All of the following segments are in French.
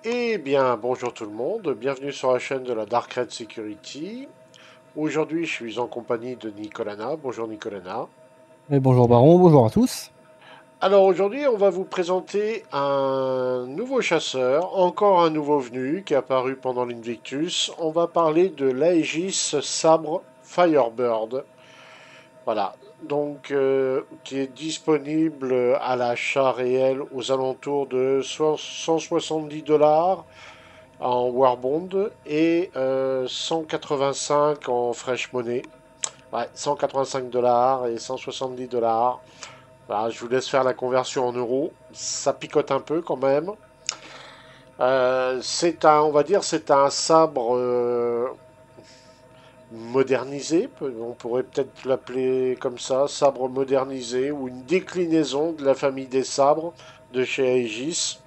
Eh bien, bonjour tout le monde, bienvenue sur la chaîne de la Dark Red Security. Aujourd'hui, je suis en compagnie de Nicolana. Bonjour Nicolana. Et bonjour Baron, bonjour à tous. Alors aujourd'hui, on va vous présenter un nouveau chasseur, encore un nouveau venu qui est apparu pendant l'Invictus. On va parler de l'Aegis Sabre Firebird. Voilà, donc qui est disponible à l'achat réel aux alentours de 170 $ en Warbond et 185 en Fresh Money. Ouais, 185 $ et 170 $. Voilà, je vous laisse faire la conversion en euros. Ça picote un peu quand même. On va dire, c'est un sabre modernisé. On pourrait peut-être l'appeler comme ça, sabre modernisé ou une déclinaison de la famille des sabres de chez Aegis.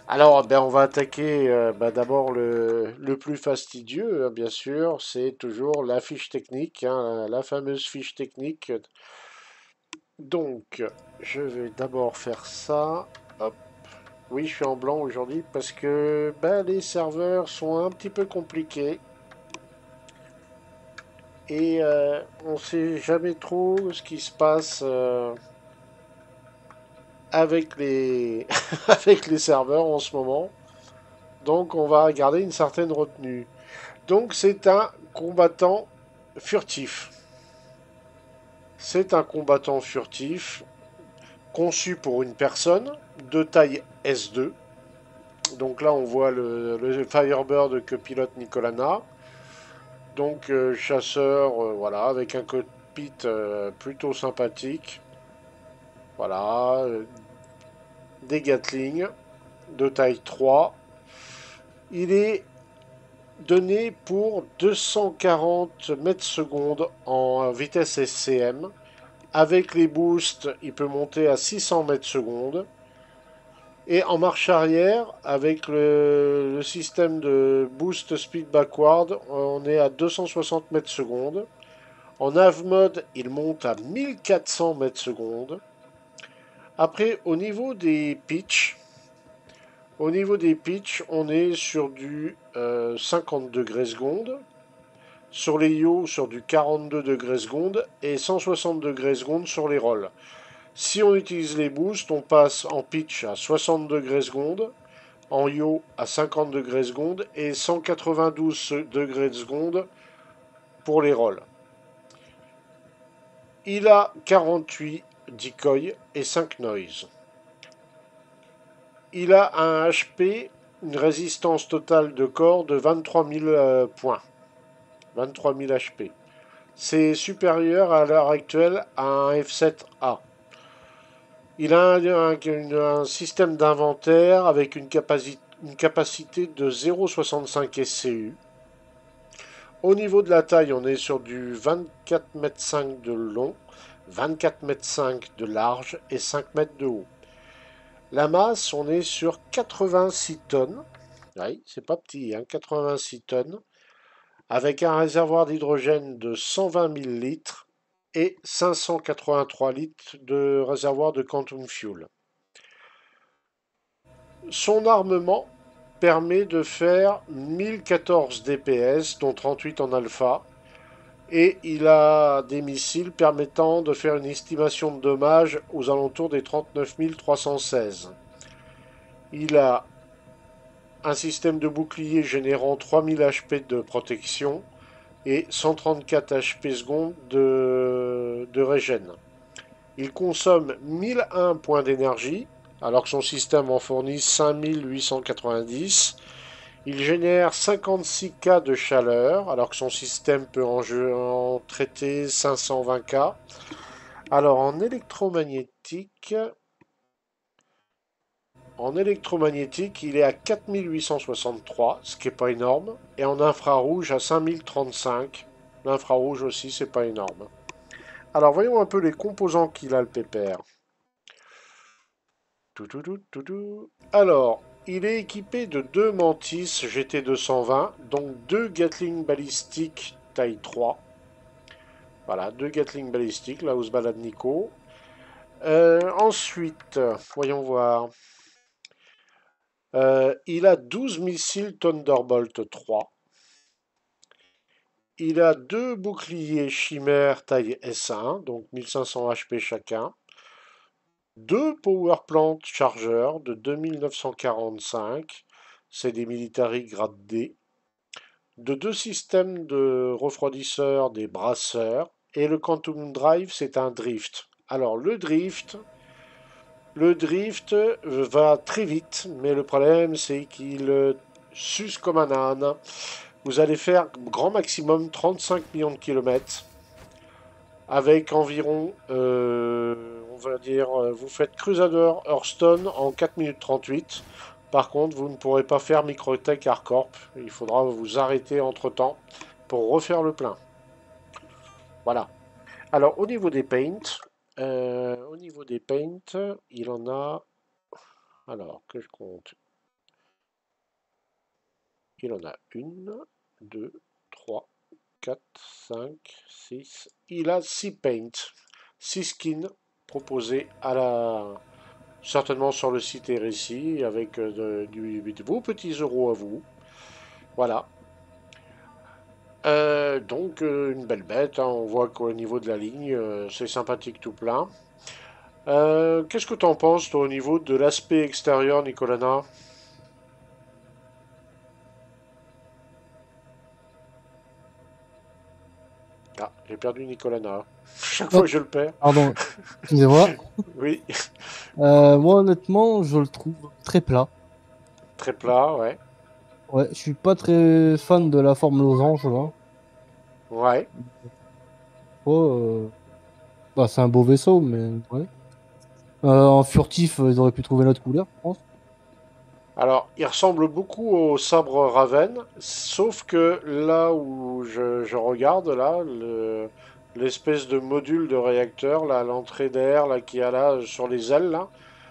Alors, ben, on va attaquer d'abord le plus fastidieux, hein, bien sûr, c'est toujours la fiche technique, hein, la fameuse fiche technique. Donc, je vais d'abord faire ça. Hop. Oui, je suis en blanc aujourd'hui parce que ben, les serveurs sont un petit peu compliqués et on ne sait jamais trop ce qui se passe avec les avec les serveurs en ce moment. Donc, on va garder une certaine retenue. Donc c'est un combattant furtif. C'est un combattant furtif conçu pour une personne de taille S2. Donc là on voit le Firebird que pilote Nicolana. Donc chasseur, voilà, avec un cockpit plutôt sympathique. Voilà, des Gatling de taille 3. Il est donné pour 240 mètres secondes en vitesse SCM. Avec les boosts, il peut monter à 600 mètres secondes. Et en marche arrière, avec le système de boost speed backward, on est à 260 mètres secondes. En AV mode, il monte à 1400 mètres secondes. Après, au niveau des pitchs, on est sur du 50 degrés secondes. Sur les yo, sur du 42 degrés secondes. Et 160 degrés secondes sur les rolls. Si on utilise les boosts, on passe en pitch à 60 degrés secondes, en yaw à 50 degrés secondes et 192 degrés secondes pour les rolls. Il a 48 decoys et 5 noise. Il a un HP, une résistance totale de corps de 23 000 points. 23 000 HP. C'est supérieur à l'heure actuelle à un F7A. Il a un système d'inventaire avec une capacité de 0,65 SCU. Au niveau de la taille, on est sur du 24,5 m de long, 24,5 m de large et 5 m de haut. La masse, on est sur 86 tonnes. Oui, c'est pas petit, hein, 86 tonnes. Avec un réservoir d'hydrogène de 120 000 litres et 583 litres de réservoir de quantum fuel. Son armement permet de faire 1014 DPS, dont 38 en alpha, et il a des missiles permettant de faire une estimation de dommages aux alentours des 39 316. Il a un système de bouclier générant 3000 HP de protection et 134 HP secondes de régène. Il consomme 1001 points d'énergie, alors que son système en fournit 5890. Il génère 56K de chaleur, alors que son système peut en traiter 520K. Alors en électromagnétique, il est à 4863, ce qui n'est pas énorme, et en infrarouge à 5035. L'infrarouge aussi, c'est pas énorme. Alors voyons un peu les composants qu'il a le pépère. Alors, il est équipé de deux Mantis GT220, donc deux Gatling balistiques taille 3. Voilà, deux Gatling balistiques, là où se balade Nico. Ensuite, voyons voir. Il a 12 missiles Thunderbolt 3. Il a deux boucliers Chimère taille S1, donc 1500 HP chacun. Deux Power Plant Chargeurs de 2945, c'est des Military grade D. De deux systèmes de refroidisseurs, des brasseurs. Et le Quantum Drive, c'est un drift. Alors le drift va très vite, mais le problème c'est qu'il suce comme un âne. Vous allez faire grand maximum 35 millions de kilomètres avec environ, on va dire, vous faites Crusader Hearthstone en 4 minutes 38. Par contre, vous ne pourrez pas faire Microtech Hardcorp. Il faudra vous arrêter entre-temps pour refaire le plein. Voilà. Alors, au niveau des paints, il en a. Alors, que je compte. Il en a une, deux, trois, 4, 5, 6. Il a 6 paints. 6 skins proposés certainement sur le site RSI avec de vos petits euros à vous. Voilà. Donc une belle bête, hein. On voit qu'au niveau de la ligne, c'est sympathique tout plein. Qu'est-ce que tu en penses toi, au niveau de l'aspect extérieur, Nicolana? Ah, j'ai perdu Nicolana. Chaque fois Hop, que je le perds. pardon, excusez-moi. Oui, Moi, honnêtement, je le trouve très plat. très plat, ouais. Ouais, je suis pas très fan de la forme losange, là. Ouais. Ouais, bah, c'est un beau vaisseau, mais ouais. En furtif, ils auraient pu trouver notre couleur, je pense. Alors, il ressemble beaucoup au sabre Raven, sauf que là où je regarde, là, l'espèce de module de réacteur, là, l'entrée d'air, là, qu'il y a là, sur les ailes, là,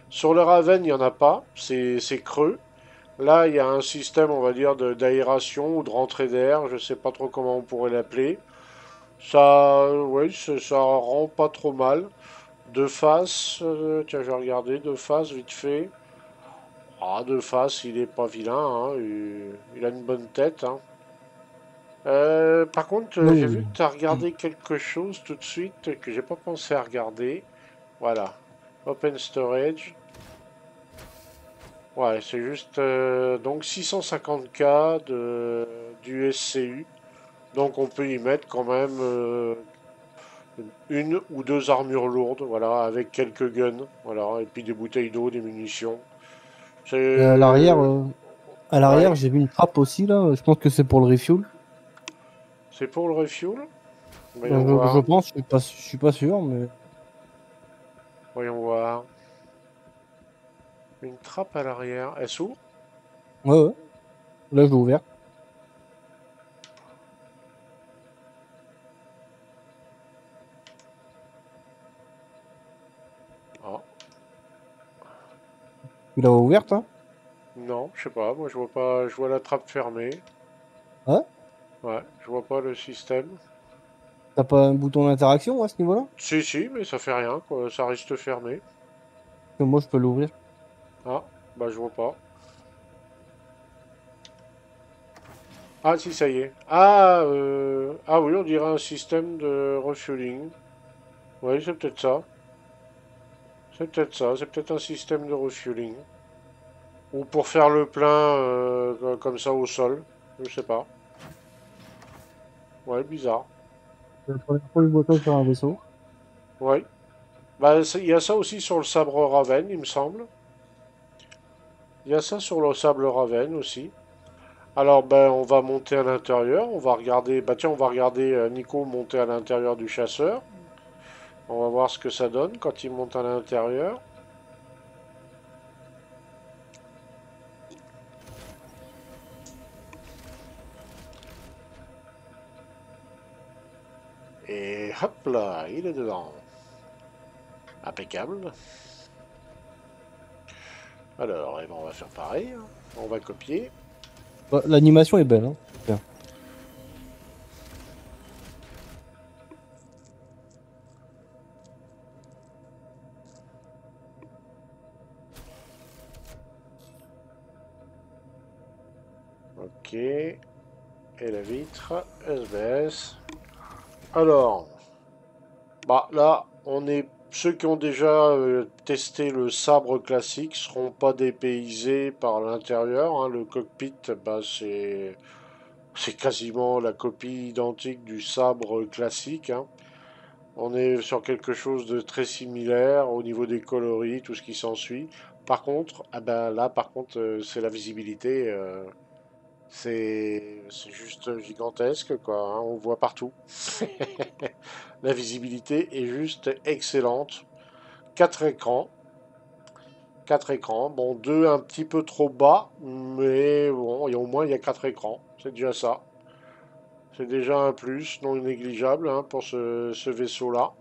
sur le Raven, il n'y en a pas, c'est creux. Là, il y a un système, on va dire, d'aération ou de rentrée d'air, je sais pas trop comment on pourrait l'appeler. Ça, ouais, ça rend pas trop mal. De face, tiens, je vais regarder, de face, vite fait. Ah, de face, il est pas vilain, hein, il a une bonne tête, hein. Par contre, j'ai vu Oui. que tu as regardé quelque chose tout de suite que j'ai pas pensé à regarder. Voilà. Open Storage. Ouais, c'est juste donc 650K du SCU. Donc on peut y mettre quand même une ou deux armures lourdes, voilà, avec quelques guns, voilà, et puis des bouteilles d'eau, des munitions. C'est Et à l'arrière, ouais, j'ai vu une trappe aussi, là. Je pense que c'est pour le refuel. c'est pour le refuel. Voyons Je voir. pense, je suis pas sûr, mais Voyons voir. Une trappe à l'arrière. Elle s'ouvre? ouais, ouais. Là, je l'ai ouvert. Ah, Tu l'as ouverte, hein? non, je sais pas. Moi, je vois pas. Je vois la trappe fermée. Ouais. Ouais, je vois pas le système. T'as pas un bouton d'interaction à ce niveau-là? Si, si, mais ça fait rien, quoi. Ça reste fermé. Que moi, je peux l'ouvrir. Ah, bah, je vois pas. Ah, si, ça y est. Ah oui, on dirait un système de refueling. Oui, c'est peut-être ça. C'est peut-être ça. C'est peut-être un système de refueling. Ou pour faire le plein comme ça au sol. Je sais pas. Ouais, bizarre. C'est la première fois que je vois ça sur un vaisseau. Ouais. Bah, il y a ça aussi sur le sabre Raven, il me semble. Il y a ça sur le sable Raven aussi. Alors, ben, on va monter à l'intérieur. On va regarder. Bah, tiens, on va regarder Nico monter à l'intérieur du chasseur. On va voir ce que ça donne quand il monte à l'intérieur. Et hop là, il est dedans. Impeccable. Alors, eh ben, on va faire pareil, hein. On va copier. Bah, l'animation est belle, hein. Super. Ok. Et la vitre. SBS. Alors. Bah là, on est. Ceux qui ont déjà testé le sabre classique seront pas dépaysés par l'intérieur, hein. Le cockpit, bah c'est quasiment la copie identique du sabre classique, hein. On est sur quelque chose de très similaire au niveau des coloris, tout ce qui s'ensuit. Par contre, ah ben là, par contre, c'est la visibilité. C'est juste gigantesque, quoi, hein, on voit partout. La visibilité est juste excellente. 4 écrans. 4 écrans. Bon, deux un petit peu trop bas, mais bon, au moins il y a 4 écrans. C'est déjà ça. C'est déjà un plus non négligeable, hein, pour ce vaisseau-là.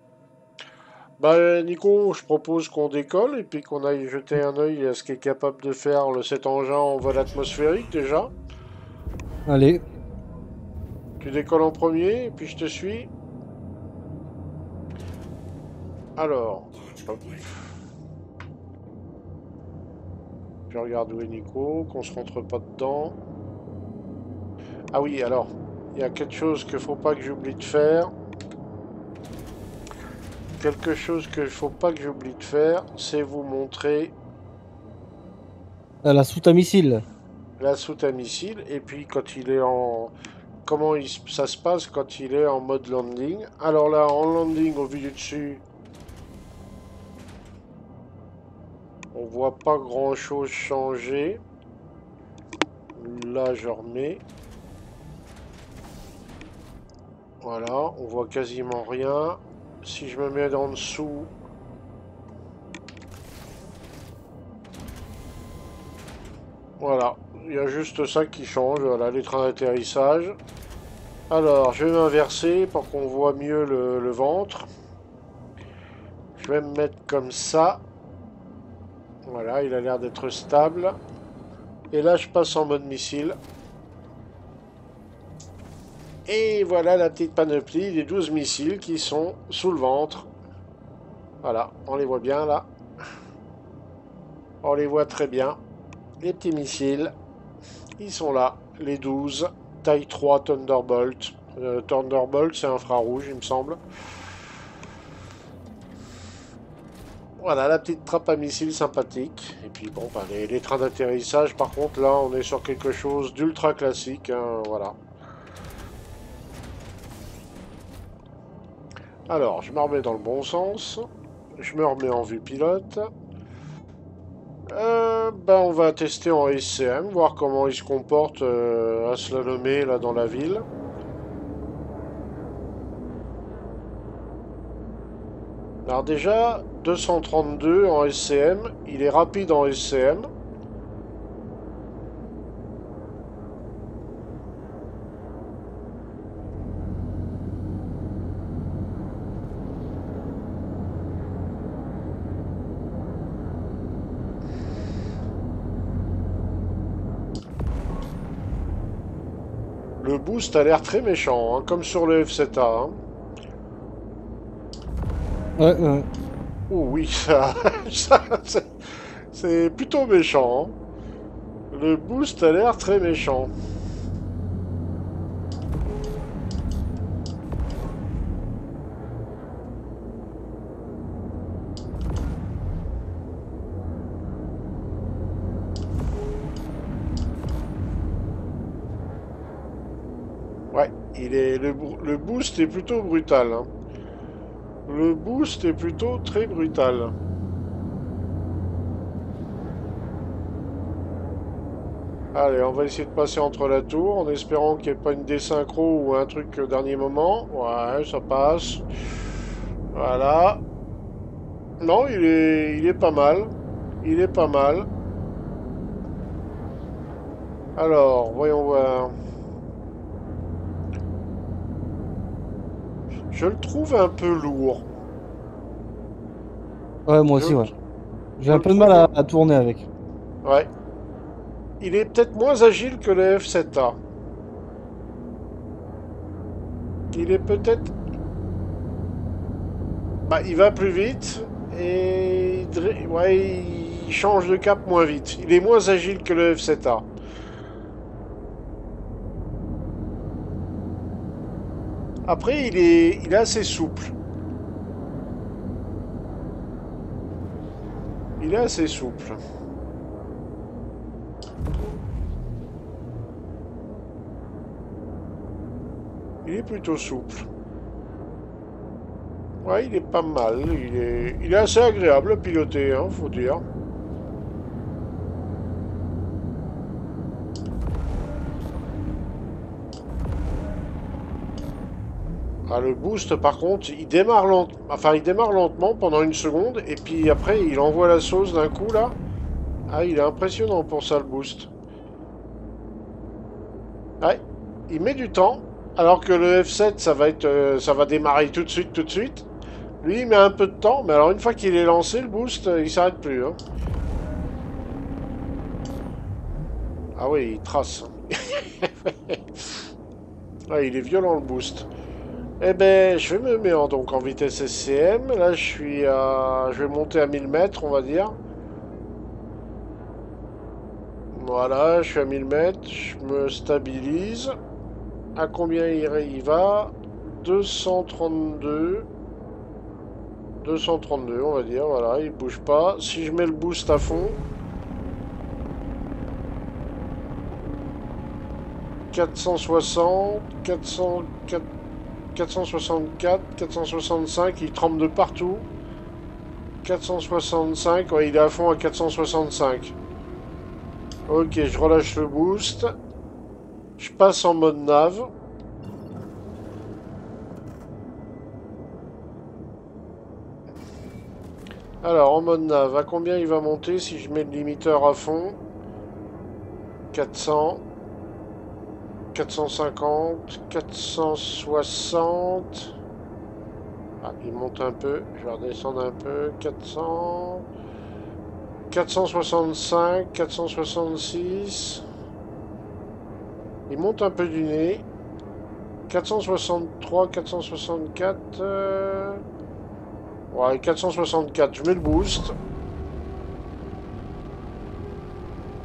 Bah Nico, je propose qu'on décolle et puis qu'on aille jeter un œil à ce qu'est capable de faire cet engin en vol atmosphérique déjà. Allez. Tu décolles en premier et puis je te suis. Alors, hop. Je regarde où est Nico, qu'on se rentre pas dedans. Ah oui, alors, il y a quelque chose qu'il faut pas que j'oublie de faire. Quelque chose qu'il faut pas que j'oublie de faire, c'est vous montrer La soute à missile. la soute à missile et puis quand il est en comment ça se passe quand il est en mode landing. Alors là, en landing au vu du dessus, on voit pas grand chose changer. Là, je remets. Voilà, on voit quasiment rien. Si je me mets en dessous, voilà, il y a juste ça qui change. Voilà, les trains d'atterrissage. Alors, je vais m'inverser pour qu'on voit mieux le ventre. Je vais me mettre comme ça. Voilà, il a l'air d'être stable. Et là, je passe en mode missile. Et voilà la petite panoplie des 12 missiles qui sont sous le ventre. Voilà, on les voit bien là. On les voit très bien. Les petits missiles, ils sont là. Les 12, taille 3 Thunderbolt. Thunderbolt, c'est infrarouge, il me semble. Voilà, la petite trappe à missiles sympathique. Et puis bon, bah, les trains d'atterrissage, par contre, là, on est sur quelque chose d'ultra classique, hein, voilà. Alors, je me remets dans le bon sens. Je me remets en vue pilote. Ben, on va tester en SCM, voir comment il se comporte à slalomer là dans la ville. Alors déjà, 232 en SCM, il est rapide en SCM. Le boost a l'air très méchant, hein, comme sur le F7A, hein. Ouais. Oh oui, c'est plutôt méchant, hein. Le boost a l'air très méchant. Ouais, le boost est plutôt brutal, hein. Le boost est plutôt très brutal. Allez, on va essayer de passer entre la tour en espérant qu'il n'y ait pas une désynchro ou un truc au dernier moment. Ouais, ça passe. Voilà. Non, il est pas mal. Il est pas mal. Alors, voyons voir. Je le trouve un peu lourd. Ouais, moi aussi, Je, ouais. J'ai je un le peu de mal trouve. à tourner avec. Ouais. Il est peut-être moins agile que le F7A. Il est peut-être. Bah, il va plus vite et ouais, il change de cap moins vite. Il est moins agile que le F7A. Après, il est assez souple. Il est assez souple. Il est plutôt souple. Ouais, il est pas mal. Il est assez agréable à piloter, hein, faut dire. Ah, le boost, par contre, il démarre enfin, il démarre lentement pendant une seconde, et puis après, il envoie la sauce d'un coup, là. Ah, il est impressionnant pour ça, le boost. Ouais, il met du temps, alors que le F7, ça va démarrer tout de suite, tout de suite. Lui, il met un peu de temps, mais alors une fois qu'il est lancé, le boost, il s'arrête plus, hein. Ah oui, il trace. Ouais, il est violent, le boost. Eh ben, je vais me mettre donc en vitesse SCM. Là, je vais monter à 1000 mètres, on va dire. Voilà, je suis à 1000 mètres. Je me stabilise. À combien il va? 232. 232, on va dire. Voilà, il bouge pas. Si je mets le boost à fond. 460, 464, 465, il tremble de partout. 465, ouais, il est à fond à 465. Ok, je relâche le boost. Je passe en mode nav. Alors, en mode nav, à combien il va monter si je mets le limiteur à fond? 400, 450, 460. Ah, il monte un peu. Je vais redescendre un peu. 400, 465, 466. Il monte un peu du nez. 463, 464. Ouais, 464. Je mets le boost.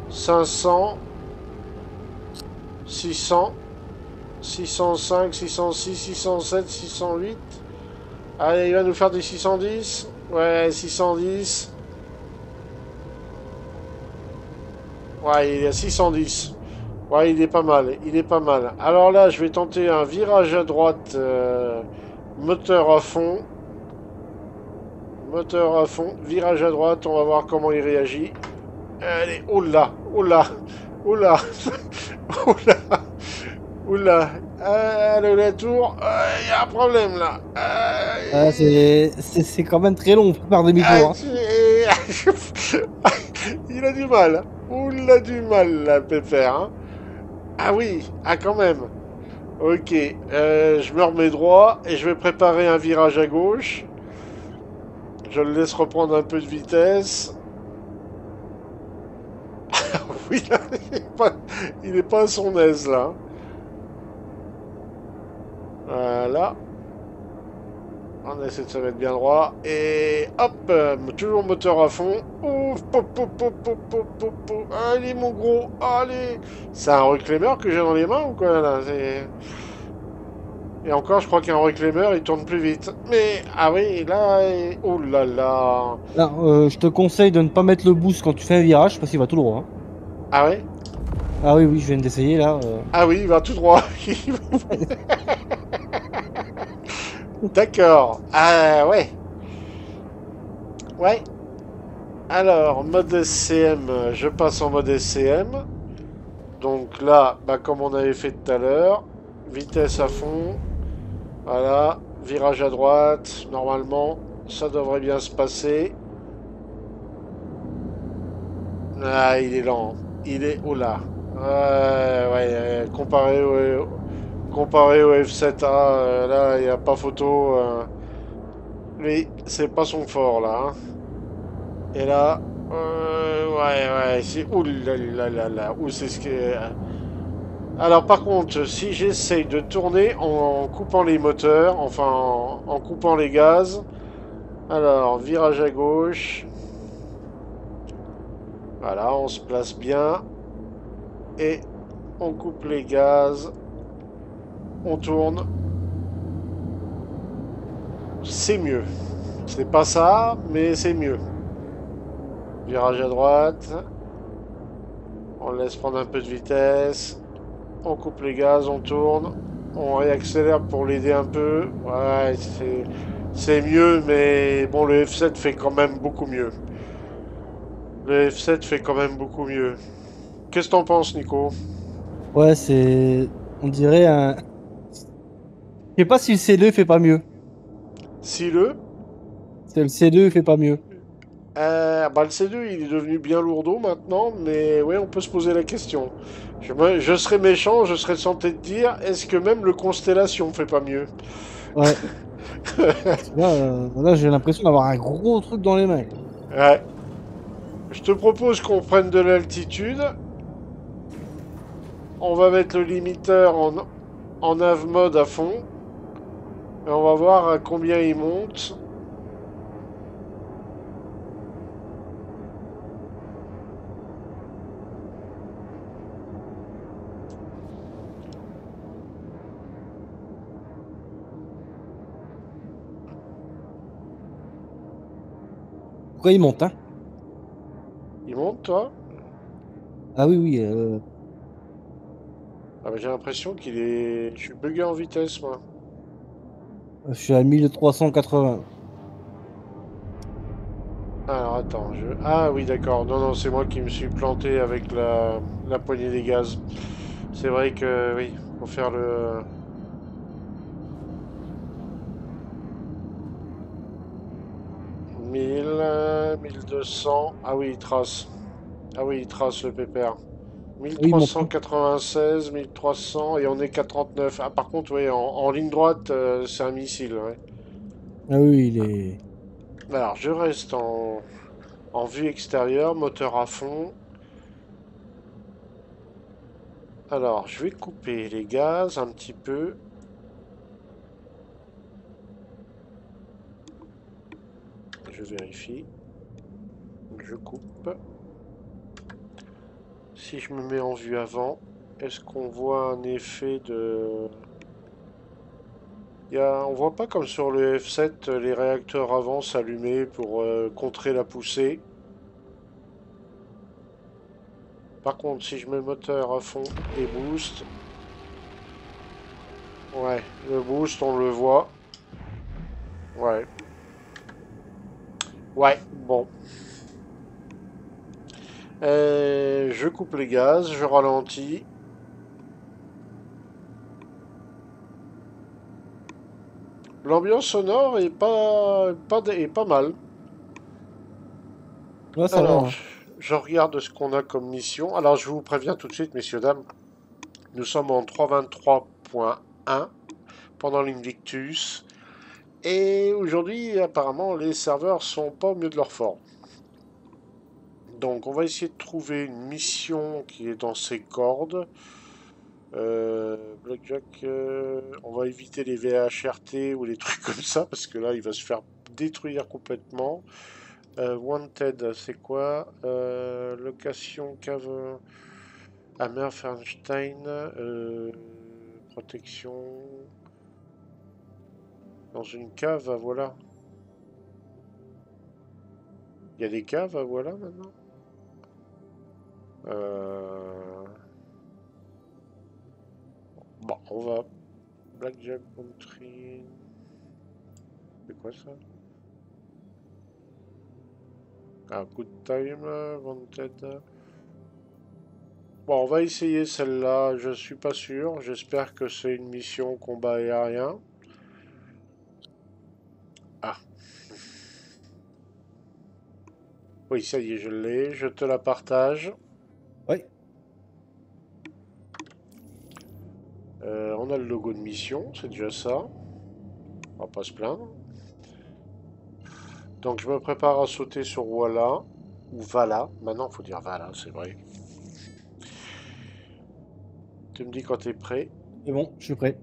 500. 600. 605, 606, 607, 608. Allez, il va nous faire des 610. Ouais, 610. Ouais, il est à 610. Ouais, il est pas mal. Il est pas mal. Alors là, je vais tenter un virage à droite. Moteur à fond. Moteur à fond. Virage à droite. On va voir comment il réagit. Allez, oula, oula, oula, oula, oula. La tour. Il y a un problème là. Ah, c'est quand même très long pour faire demi-tour, hein. Il a du mal. Il a du mal, là, Pépère, hein. Ah oui, ah quand même. Ok, je me remets droit et je vais préparer un virage à gauche. Je le laisse reprendre un peu de vitesse. Oui, là, il est pas à son aise là. Voilà. On essaie de se mettre bien droit. Et hop, toujours moteur à fond. Ouf, pop, pop, pop, pop, pop, pop, pop. Allez, mon gros, allez. C'est un reclaimeur que j'ai dans les mains ou quoi là? Et encore, je crois qu'un reclaimeur, il tourne plus vite. Mais, ah oui, là, oh là là. Alors, je te conseille de ne pas mettre le boost quand tu fais un virage parce qu'il va tout droit, hein. Ah ouais? Ah oui, oui, je viens d'essayer là. Ah oui, il va tout droit. D'accord. Ah ouais. Ouais. Alors, mode SCM, je passe en mode SCM. Donc là, bah, comme on avait fait tout à l'heure, vitesse à fond. Voilà, virage à droite. Normalement, ça devrait bien se passer. Ah, il est lent. Il est... Oh là. Ouais, comparé au F7A, là, il n'y a pas photo. Lui, c'est pas son fort, là, hein. Et là, ouais, c'est... Ouh là là là là. Où c'est ce que... Alors, par contre, si j'essaye de tourner en coupant les moteurs, enfin, en coupant les gaz... Alors, virage à gauche. Voilà, on se place bien. Et on coupe les gaz. On tourne. c'est mieux. C'est pas ça, mais c'est mieux. Virage à droite. On laisse prendre un peu de vitesse. On coupe les gaz, on tourne. On réaccélère pour l'aider un peu. Ouais, c'est mieux, mais bon, le F7 fait quand même beaucoup mieux. Le F7 fait quand même beaucoup mieux. Qu'est-ce que t'en penses, Nico? Ouais, c'est. On dirait un. Je sais pas si le C2 fait pas mieux. Si le... C'est le C2 fait pas mieux. Bah, le C2, il est devenu bien lourdeau maintenant, mais ouais, on peut se poser la question. Je serais méchant, je serais tenté de dire, est-ce que même le Constellation fait pas mieux? Ouais. Là, j'ai l'impression d'avoir un gros truc dans les mains. Ouais. Je te propose qu'on prenne de l'altitude. On va mettre le limiteur en nav mode à fond. Et on va voir à combien il monte. Pourquoi il monte, hein? Il monte, toi? Ah oui, oui. Ah bah, j'ai l'impression qu'il est... Je suis bugué en vitesse, moi. Je suis à 1380. Alors, attends, je... Ah oui, d'accord. Non, non, c'est moi qui me suis planté avec la poignée des gaz. C'est vrai que, oui, faut faire le... 1200. Ah oui, il trace. Ah oui, il trace le pépère. Oui, il monte, hein. 1396, 1300 et on est qu'à 39. Ah, par contre, oui, en ligne droite, c'est un missile. Ouais. Ah oui, il est. Alors, je reste en vue extérieure, moteur à fond. Alors, je vais couper les gaz un petit peu. Je vérifie. Je coupe. Si je me mets en vue avant, est-ce qu'on voit un effet de... On voit pas comme sur le F7 les réacteurs avant s'allumer pour contrer la poussée. Par contre, si je mets le moteur à fond et boost, ouais, le boost on le voit. Ouais. Ouais, bon. Je coupe les gaz, je ralentis. L'ambiance sonore est pas mal. Ouais, ça va, Alors, hein. je regarde ce qu'on a comme mission. Alors, je vous préviens tout de suite, messieurs, dames. Nous sommes en 3.23.1 pendant l'Invictus. Et aujourd'hui, apparemment, les serveurs sont pas au mieux de leur forme. Donc, on va essayer de trouver une mission qui est dans ses cordes. Blackjack, on va éviter les VHRT ou les trucs comme ça, parce que là, il va se faire détruire complètement. Wanted, c'est quoi? Location, cave... Hammer, Fernstein, protection... Dans une cave, ah, voilà. Il y a des caves, ah, voilà, maintenant. Bon, on va... Blackjack Country... C'est quoi ça? Ah, Good Time, Wanted... Bon, on va essayer celle-là, je suis pas sûr. J'espère que c'est une mission combat aérien. Ah. Oui, ça y est, je l'ai. Je te la partage. Ouais. On a le logo de mission, c'est déjà ça. On va pas se plaindre. Donc je me prépare à sauter sur Walla. Ou Vala. Maintenant, il faut dire Vala, c'est vrai. Tu me dis quand tu es prêt. C'est bon, je suis prêt.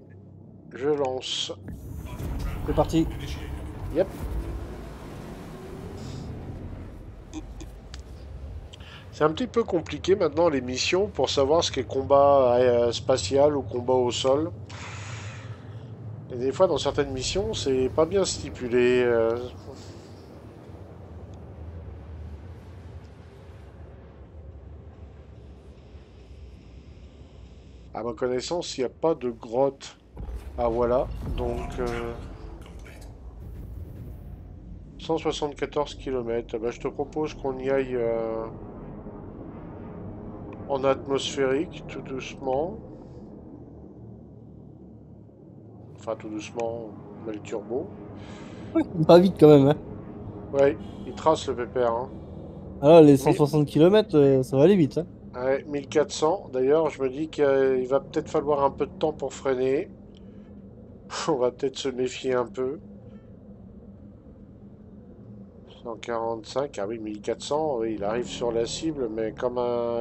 Je lance. C'est parti. Yep. C'est un petit peu compliqué maintenant les missions pour savoir ce qu'est combat spatial ou combat au sol. Et des fois, dans certaines missions, c'est pas bien stipulé. À ma connaissance, il n'y a pas de grotte. Ah voilà, donc 174 km. Bah, je te propose qu'on y aille en atmosphérique, tout doucement. Enfin, tout doucement, on met le turbo. Pas vite quand même, hein. Ouais, il trace le pépère. Hein. Alors, les Mais, 160 km, ça va aller vite, hein. ouais, 1400. D'ailleurs, je me dis qu'il va peut-être falloir un peu de temps pour freiner. On va peut-être se méfier un peu. 145, ah oui, 1400, oui, il arrive sur la cible, mais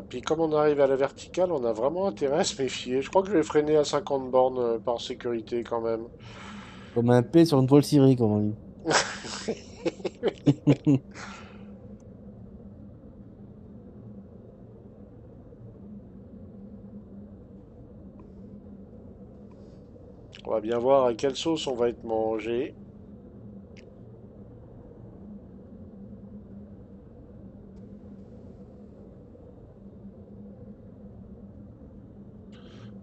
puis comme on arrive à la verticale, on a vraiment intérêt à se méfier. Je crois que je vais freiner à 50 bornes par sécurité quand même. Comme un P sur une toile cirée, comme on dit. On va bien voir à quelle sauce on va être mangé.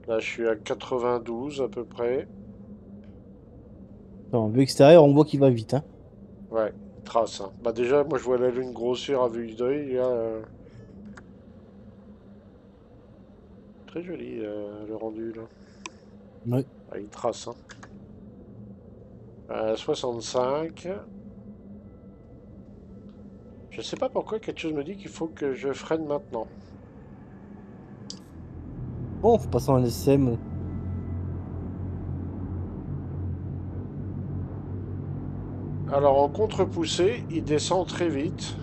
Là, je suis à 92 à peu près. En vue extérieure, on voit qu'il va vite, hein. Ouais, trace. Hein. Bah déjà, moi je vois la lune grossir à vue d'œil. Là, très joli le rendu là. Ouais. Ah, il trace. Hein. 65. Je sais pas pourquoi quelque chose me dit qu'il faut que je freine maintenant. Bon, faut passer en SM. Alors en contre-poussée, il descend très vite.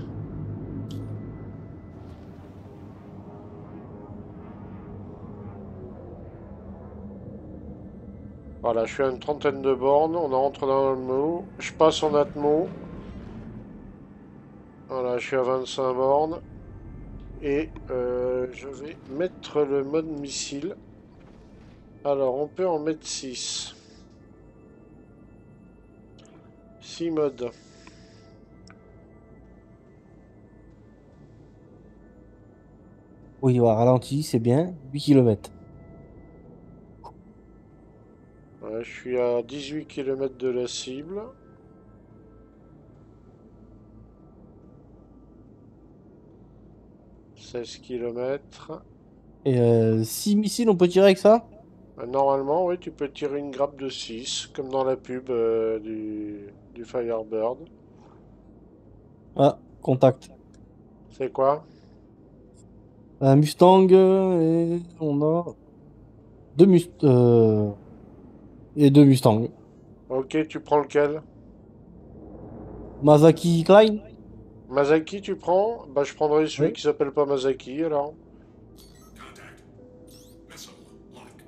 Voilà, je suis à une trentaine de bornes. On entre dans l'atmo. Je passe en atmo. Voilà, je suis à 25 bornes. Et je vais mettre le mode missile. Alors, on peut en mettre 6. 6 modes. Oui, ouais, ralenti, c'est bien. 8 km. Ouais, je suis à 18 km de la cible. 16 km. Et 6 missiles, on peut tirer avec ça? Normalement, oui, tu peux tirer une grappe de 6, comme dans la pub du Firebird. Ah, contact. C'est quoi? Un Mustang et on a deux et deux Mustangs. Ok, tu prends lequel? Mazaki Klein? Masaki, tu prends? Bah, je prendrai celui Oui. qui s'appelle pas Masaki, alors.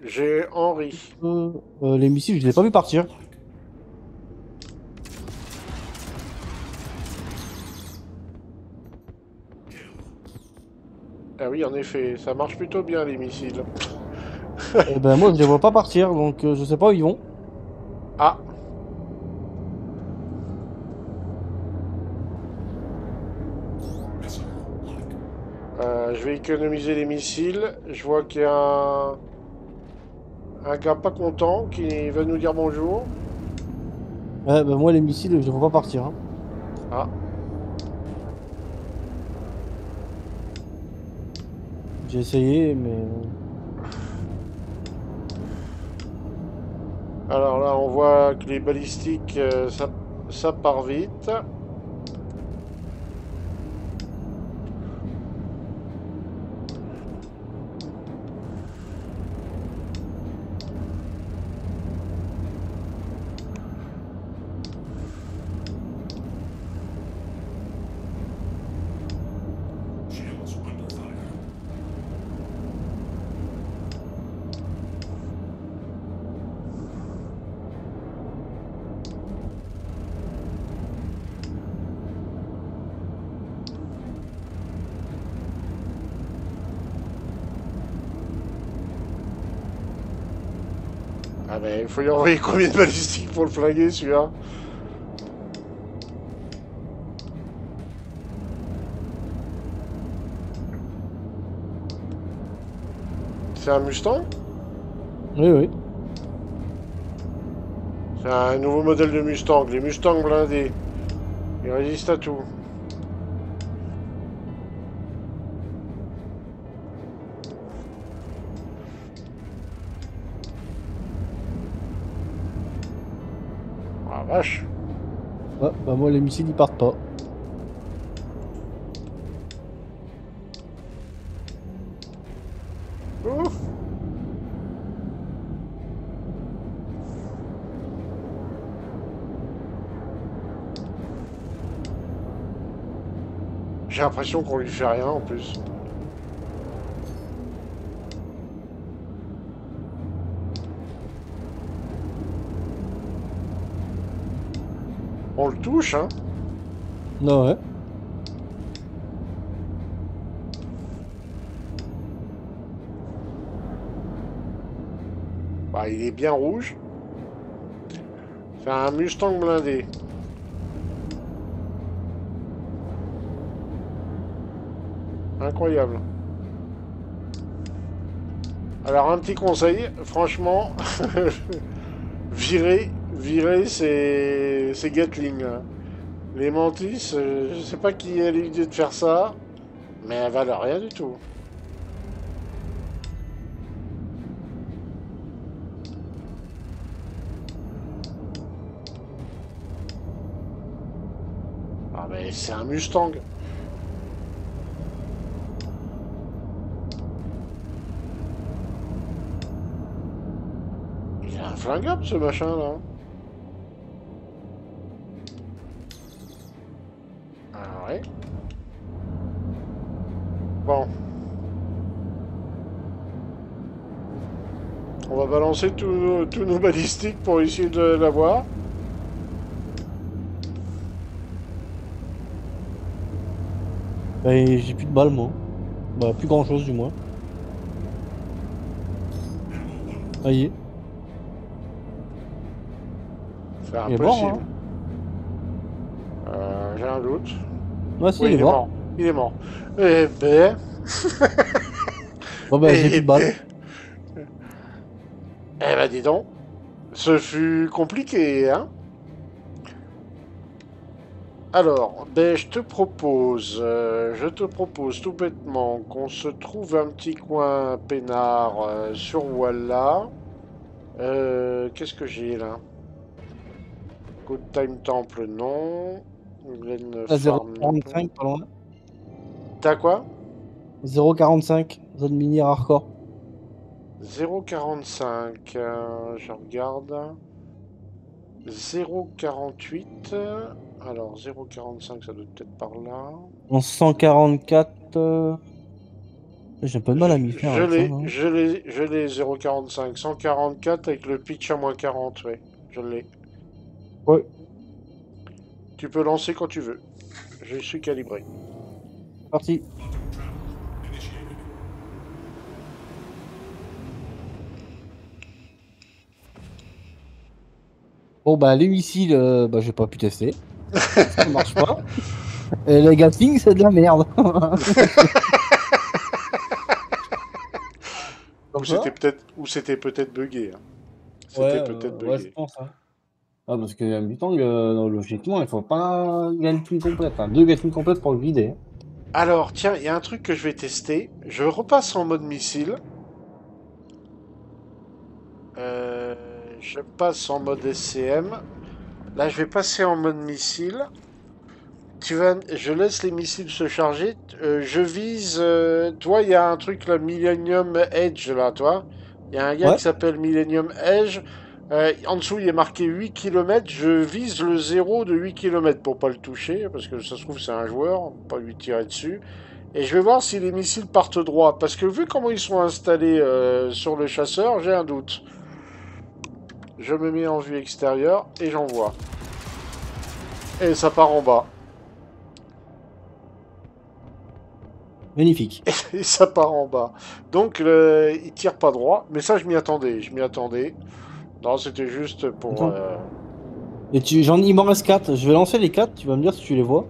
J'ai Henri. Les missiles, je les ai pas vu partir. Ah oui, en effet, ça marche plutôt bien, les missiles. Eh ben moi, je les vois pas partir, donc je sais pas où ils vont. Ah, je vais économiser les missiles. Je vois qu'il y a un gars pas content qui va nous dire bonjour. Ouais, ben moi, les missiles, je les vois pas partir, hein. Ah, J'ai essayé, mais alors là, on voit que les balistiques, ça part vite. Ah ben, il faut y envoyer combien de balistiques pour le flinguer, celui-là? C'est un Mustang? Oui, oui. C'est un nouveau modèle de Mustang, les Mustangs blindés. Ils résistent à tout. Ah vache. Ouais, bah moi les missiles ils partent pas. Ouf. J'ai l'impression qu'on lui fait rien en plus. On le touche, hein? Non, ouais. Bah, il est bien rouge. C'est un Mustang blindé. Incroyable. Alors, un petit conseil, franchement, virer ces Gatling, là. Les Mantis, je sais pas qui a l'idée de faire ça, mais elles valent rien du tout. Ah, mais c'est un Mustang. Il est inflinguable, ce machin-là. Ah ouais. Bon. On va balancer tous nos balistiques pour essayer de l'avoir. Bah, j'ai plus de balles moi. Bah plus grand chose du moins. Ça y est. C'est Il est mort, impossible. J'ai un doute. hein. Ouais si Oui, il est il est mort. mort. Il est mort. Eh ben... Bon bah j'ai plus Eh de balles. ben... Eh ben, dis donc. Ce fut compliqué, hein? Alors, ben, je te propose tout bêtement qu'on se trouve un petit coin peinard sur Walla. Qu'est-ce que j'ai là? Good Time Temple, non. Glen À Farm, non plus. 0,45 pas loin. T'as quoi? 0,45 zone minière hardcore. 0,45. Je regarde. 0,48. Alors, 0,45, ça doit être par là. En 144. J'ai un peu de mal à m'y faire avec ça, non? Je l'ai 0,45. 144 avec le pitch à -40, ouais. Je l'ai. Ouais. Tu peux lancer quand tu veux. Je suis calibré. Parti. Bon bah les missiles, bah j'ai pas pu tester. Ça marche pas. Et les Gatling c'est de la merde. Comme ça? Ou c'était peut-être buggé, hein. C'était Ouais, peut-être ouais, je buggé. pense. Hein. Ah, parce que Mutang, logiquement, il faut pas une Gatling complète. Enfin, deux Gatling complètes pour le vider. Hein. Alors, tiens, il y a un truc que je vais tester. Je repasse en mode missile. Je passe en mode SCM. Là, je vais passer en mode missile. Je laisse les missiles se charger. Je vise. Toi, il y a un truc, là, Millennium Edge, là, toi. Il y a un gars Ouais. qui s'appelle Millennium Edge. En dessous, il est marqué 8 km. Je vise le 0 de 8 km pour pas le toucher, parce que ça se trouve, c'est un joueur, pas lui tirer dessus. Et je vais voir si les missiles partent droit, parce que vu comment ils sont installés sur le chasseur, j'ai un doute. Je me mets en vue extérieure et j'envoie. Et ça part en bas. Magnifique. Et ça part en bas. Donc il tire pas droit, mais ça je m'y attendais. Non, c'était juste pour... Attends. Et il m'en reste 4. Je vais lancer les 4. Tu vas me dire si tu les vois.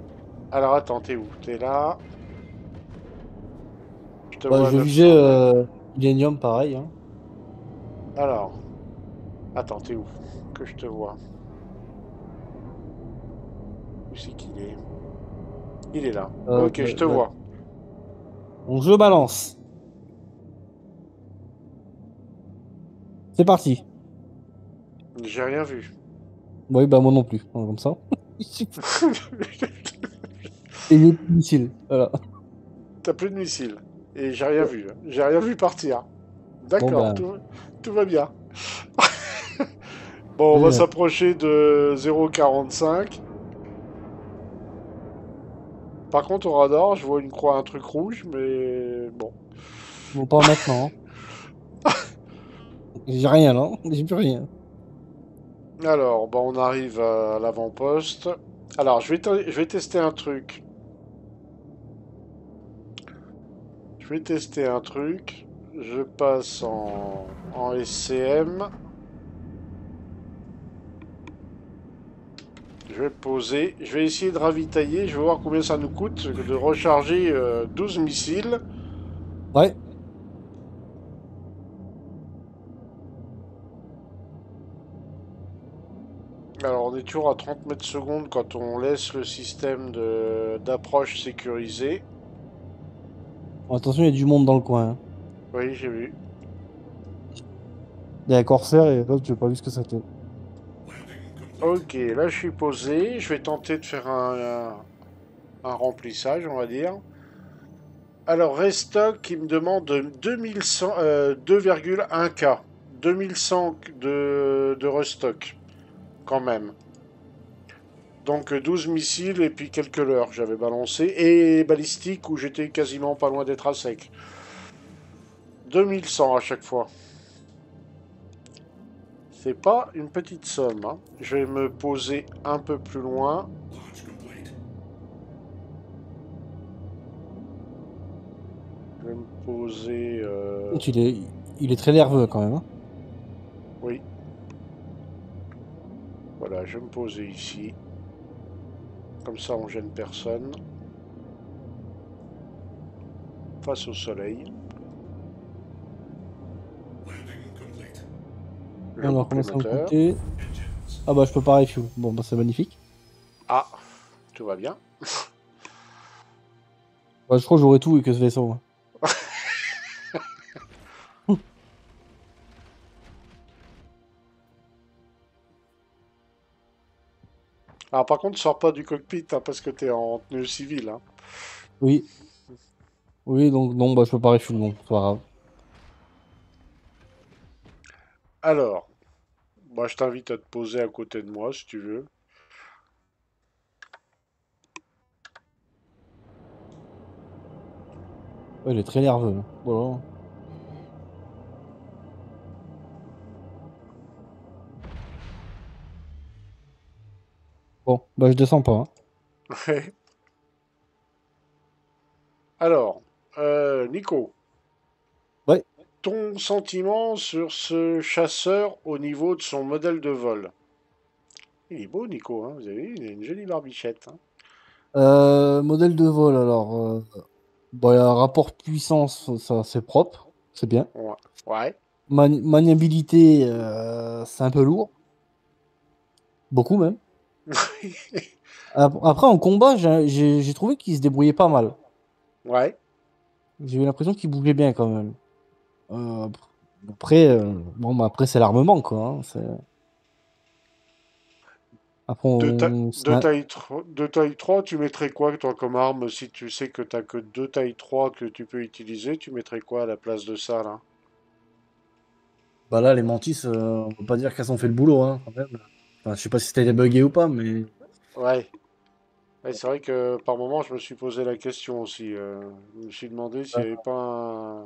Alors attends, t'es où? T'es là. Je te Bah, vois à je vais viser 900 mètres. Millennium, pareil, hein. Alors, attends, t'es où? Que je te vois. Où c'est qu'il est? Il est là. Ok, je te Ouais. vois. Donc je balance. C'est parti. J'ai rien vu. Oui, bah moi non plus. Hein, comme ça. Et les missiles. Voilà. T'as plus de missiles. Et j'ai rien vu. J'ai rien vu partir. Bon, D'accord, ben, tout va bien. Bon, on va génial. s'approcher de 0,45. Par contre, au radar, je vois une croix, un truc rouge, mais bon. Bon, pas maintenant, hein. J'ai rien, là. J'ai plus rien. Alors, bah, on arrive à l'avant-poste. Alors, je vais tester un truc. Je vais tester un truc. Je passe en SCM. Je vais poser. Je vais essayer de ravitailler. Je vais voir combien ça nous coûte de recharger 12 missiles. Ouais. Alors, on est toujours à 30 mètres secondes quand on laisse le système d'approche sécurisé. Bon, attention, il y a du monde dans le coin, hein. Oui, j'ai vu. Il y a un corsaire et l'autre, j'ai pas vu ce que c'était. Ok, là je suis posé. Je vais tenter de faire un remplissage, on va dire. Alors, Restock, il me demande 2100, 2,1K. 2100 de restock, quand même. Donc 12 missiles et puis quelques leurres que j'avais balancés. Et balistique où j'étais quasiment pas loin d'être à sec. 2100 à chaque fois. C'est pas une petite somme, hein. Je vais me poser un peu plus loin. Je vais me poser... Il est très nerveux quand même, hein. Oui, voilà, je vais me poser ici. Comme ça, on gêne personne. Face au soleil. Je Alors, coupe comment les ça me moteurs. coûter? Ah bah, je peux pas refuel. Bon, bah, c'est magnifique. Ah, tout va bien. Bah, je crois que j'aurai tout et que ce vaisseau, hein. Alors par contre, sors pas du cockpit hein, parce que t'es en tenue civile. Hein. Oui. Oui, donc, non, bah, je peux pas refuel. Bon, c'est pas grave. Alors, moi je t'invite à te poser à côté de moi si tu veux. Ouais, il est très nerveux, hein. Voilà. Bon, bah, je descends pas, hein. Alors, Nico, Ouais. ton sentiment sur ce chasseur au niveau de son modèle de vol. Il est beau, Nico, hein, vous avez vu, il a une jolie barbichette. Hein. Modèle de vol, alors. Bah, il y a un rapport puissance, ça, c'est propre. C'est bien. Ouais. Ouais. Maniabilité, c'est un peu lourd. Beaucoup même. Après, en combat, j'ai trouvé qu'il se débrouillait pas mal. Ouais. J'ai eu l'impression qu'il bougeait bien quand même. Euh, Après, bon, bah, après c'est l'armement, quoi, hein. Après, De taille 3, tu mettrais quoi, toi, comme arme, si tu sais que t'as que deux tailles 3 que tu peux utiliser, tu mettrais quoi à la place de ça, là? bah là, les mantis, on peut pas dire qu'elles ont fait le boulot, hein, quand même. Enfin, je sais pas si c'était buggé ou pas, mais Ouais. Ouais, c'est vrai que par moment, je me suis posé la question aussi. Je me suis demandé s'il n'y avait pas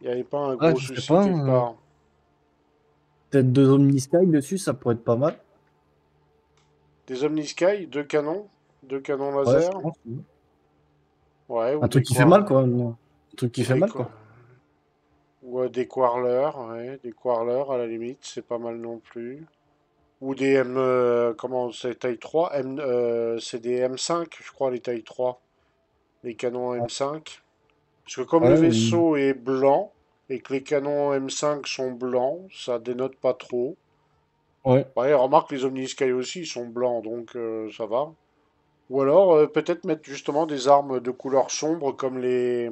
il y avait pas un ouais, gros je sais souci pas. quelque part. Peut-être deux Omnisky dessus, ça pourrait être pas mal. Des Omnisky, deux canons Ouais, je laser. pense. Oui. Ouais, Un ou truc des qui fait quoi? mal, quoi. Un truc qui Ou fait des mal, quoi? quoi. Ou des quarlers, ouais, des quarlers à la limite, c'est pas mal non plus. Ou des M, comment c'est taille 3 M, c'est des M5, je crois, les tailles 3. Les canons M5. Parce que comme le Ouais, vaisseau est blanc et que les canons M5 sont blancs, ça dénote pas trop. ouais. Ouais, remarque les Omnisky aussi ils sont blancs, donc ça va. Ou alors peut-être mettre justement des armes de couleur sombre comme les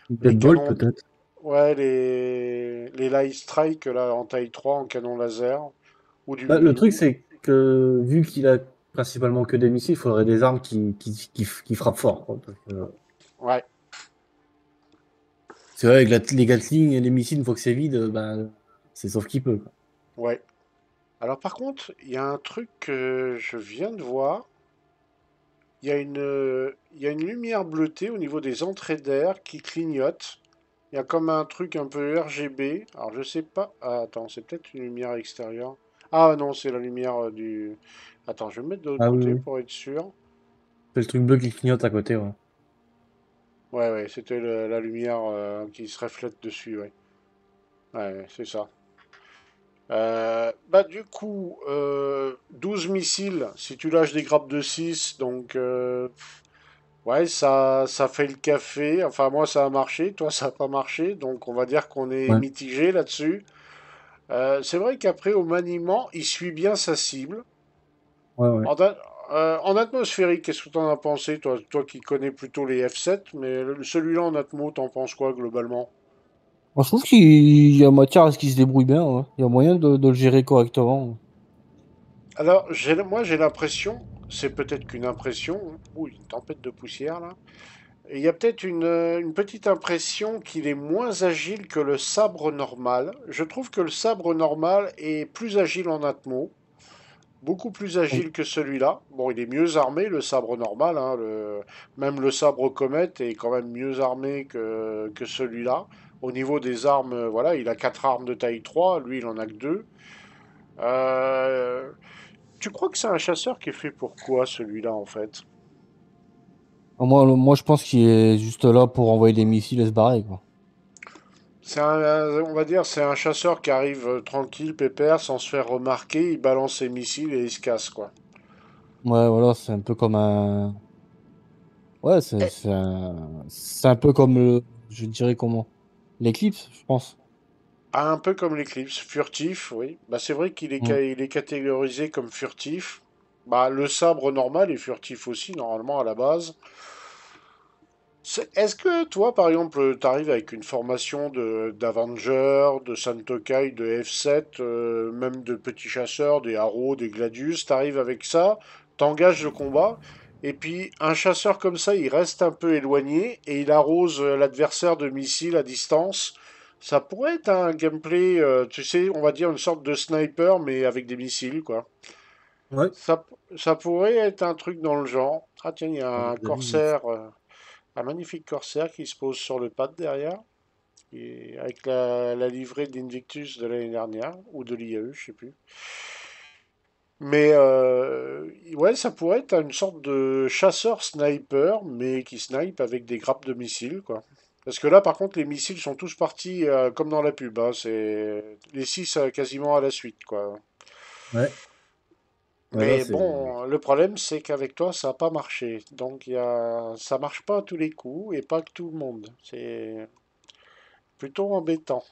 Deadbolt canons, peut-être. ouais, les Light Strike là en taille 3 en canon laser. Ou Bah, le truc, du... c'est que vu qu'il a principalement que des missiles, il faudrait des armes qui frappent fort, quoi, parce que Ouais, c'est vrai, avec les Gatling et les missiles, une fois que c'est vide, ben, c'est sauf qui peut, quoi. ouais. Alors par contre, il y a un truc que je viens de voir. Il y a une lumière bleutée au niveau des entrées d'air qui clignote. Il y a comme un truc un peu RGB. Alors je sais pas. Ah, attends, c'est peut-être une lumière extérieure. Ah non, c'est la lumière du. Attends, je vais me mettre de l'autre Ah oui, côté oui. pour être sûr. C'est le truc bleu qui clignote à côté, ouais. Ouais, ouais, c'était la lumière qui se reflète dessus, ouais. Ouais, ouais, c'est ça. Bah du coup, 12 missiles, si tu lâches des grappes de 6, donc ouais, ça fait le café. Enfin, moi, ça a marché. Toi, ça n'a pas marché. Donc, on va dire qu'on est Ouais, mitigé là-dessus. C'est vrai qu'après, au maniement, il suit bien sa cible. ouais, ouais. En, en atmosphérique, qu'est-ce que tu en as pensé, toi, toi qui connais plutôt les F7, mais celui-là en atmo, t'en penses quoi globalement? Moi, je trouve qu'il y a matière à ce qu'il se débrouille bien, ouais. Il y a moyen de le gérer correctement. Alors, moi, j'ai l'impression, c'est peut-être qu'une impression. Ouh, une tempête de poussière là. Et il y a peut-être une petite impression qu'il est moins agile que le sabre normal. Je trouve que le sabre normal est plus agile en atmo, beaucoup plus Ouais. agile que celui-là. Bon, il est mieux armé, le sabre normal, hein, même le sabre comète est quand même mieux armé que celui-là. Au niveau des armes, voilà, il a 4 armes de taille 3, lui il en a que 2. Euh, Tu crois que c'est un chasseur qui est fait pour quoi celui-là en fait? Moi, je pense qu'il est juste là pour envoyer des missiles et se barrer, quoi. On va dire, c'est un chasseur qui arrive tranquille, pépère, sans se faire remarquer, il balance ses missiles et il se casse, quoi. Ouais, voilà, c'est un peu comme un. Ouais, Eh, c'est un peu comme je dirais comment? L'éclipse, je pense. un peu comme l'Eclipse, furtif, oui. Bah, c'est vrai qu'il est, Mm. il est catégorisé comme furtif. Bah, le sabre normal est furtif aussi, normalement, à la base. Est-ce que toi, par exemple, t'arrives avec une formation d'Avenger, de Santokai, de F7, même de petits chasseurs, des Arrows, des Gladius, t'arrives avec ça, t'engages le combat, et puis un chasseur comme ça, il reste un peu éloigné et il arrose l'adversaire de missiles à distance. Ça pourrait être un gameplay, tu sais, on va dire une sorte de sniper, mais avec des missiles, quoi. Ouais. Ça, ça pourrait être un truc dans le genre. Ah tiens, il y a un corsaire. Un magnifique corsaire qui se pose sur le pad derrière, avec la livrée d'Invictus de l'année dernière, ou de l'IAE, je sais plus. Mais ouais, ça pourrait être une sorte de chasseur sniper, mais qui snipe avec des grappes de missiles, quoi. Parce que là, par contre, les missiles sont tous partis comme dans la pub, hein, c'est les 6 quasiment à la suite, quoi. Ouais. Ouais, là, Mais c'est. bon, le problème, c'est qu'avec toi, ça n'a pas marché. Donc, ça marche pas à tous les coups et pas que tout le monde. C'est plutôt embêtant.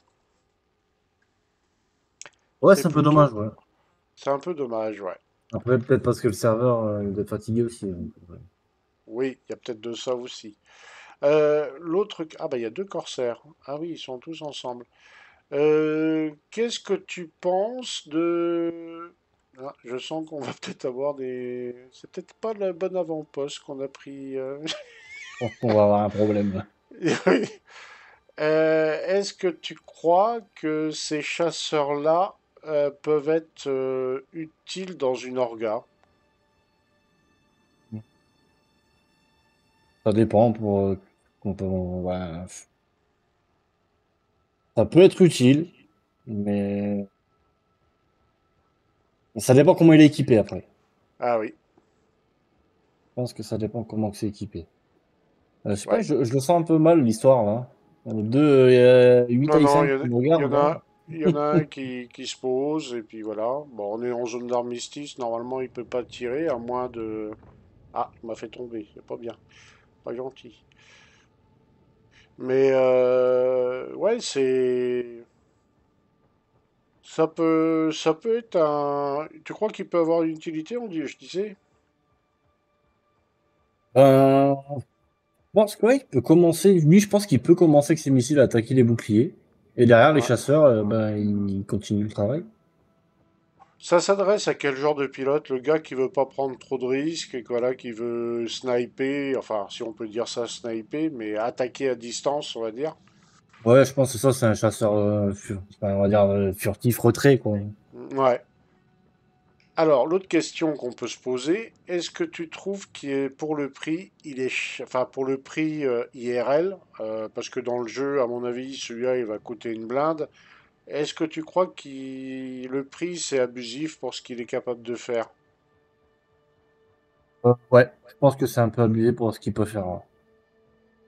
Ouais, C'est c'est un peu dommage, plutôt... ouais. C'est un peu dommage, ouais. Après, peut-être parce que le serveur il doit être fatigué aussi, donc, ouais. Oui, il y a peut-être de ça aussi. L'autre... Ah bah il y a deux corsaires. Ah oui, ils sont tous ensemble. Qu'est-ce que tu penses de... Ah, je sens qu'on va peut-être avoir des... C'est peut-être pas la bonne avant-poste qu'on a pris. Je pense qu'on va avoir un problème. Oui. Est-ce que tu crois que ces chasseurs-là peuvent être utiles dans une orga? Ça dépend pour. Ouais, ça peut être utile, mais ça dépend comment il est équipé après. Ah oui, Je pense que ça dépend comment c'est équipé. Je sais pas, ouais. je le sens un peu mal l'histoire là. Deux, 8 Non, non, AI-5 qui me regardent, là. il y en a un qui se pose, et puis voilà. Bon, on est en zone d'armistice, normalement il peut pas tirer, à moins de... Ah, il m'a fait tomber, c'est pas bien, pas gentil. Mais ouais, c'est... ça peut être un... Tu crois qu'il peut avoir une utilité, on dit, je disais? Je pense que ouais, il peut commencer. Lui, je pense qu'il peut commencer avec ses missiles à attaquer les boucliers. Et derrière, les Ouais. chasseurs, ben, ils continuent le travail. Ça s'adresse à quel genre de pilote? Le gars qui veut pas prendre trop de risques, et que, voilà, qui veut sniper, enfin, si on peut dire ça, sniper, mais attaquer à distance, on va dire. Ouais, je pense que ça, c'est un chasseur, enfin, on va dire, furtif retrait, quoi. Ouais. Alors, l'autre question qu'on peut se poser, est-ce que tu trouves qu'il est pour le prix, enfin pour le prix IRL, parce que dans le jeu, à mon avis, celui-là, il va coûter une blinde. Est-ce que tu crois que le prix, c'est abusif pour ce qu'il est capable de faire? Ouais, je pense que c'est un peu abusé pour ce qu'il peut faire, ouais.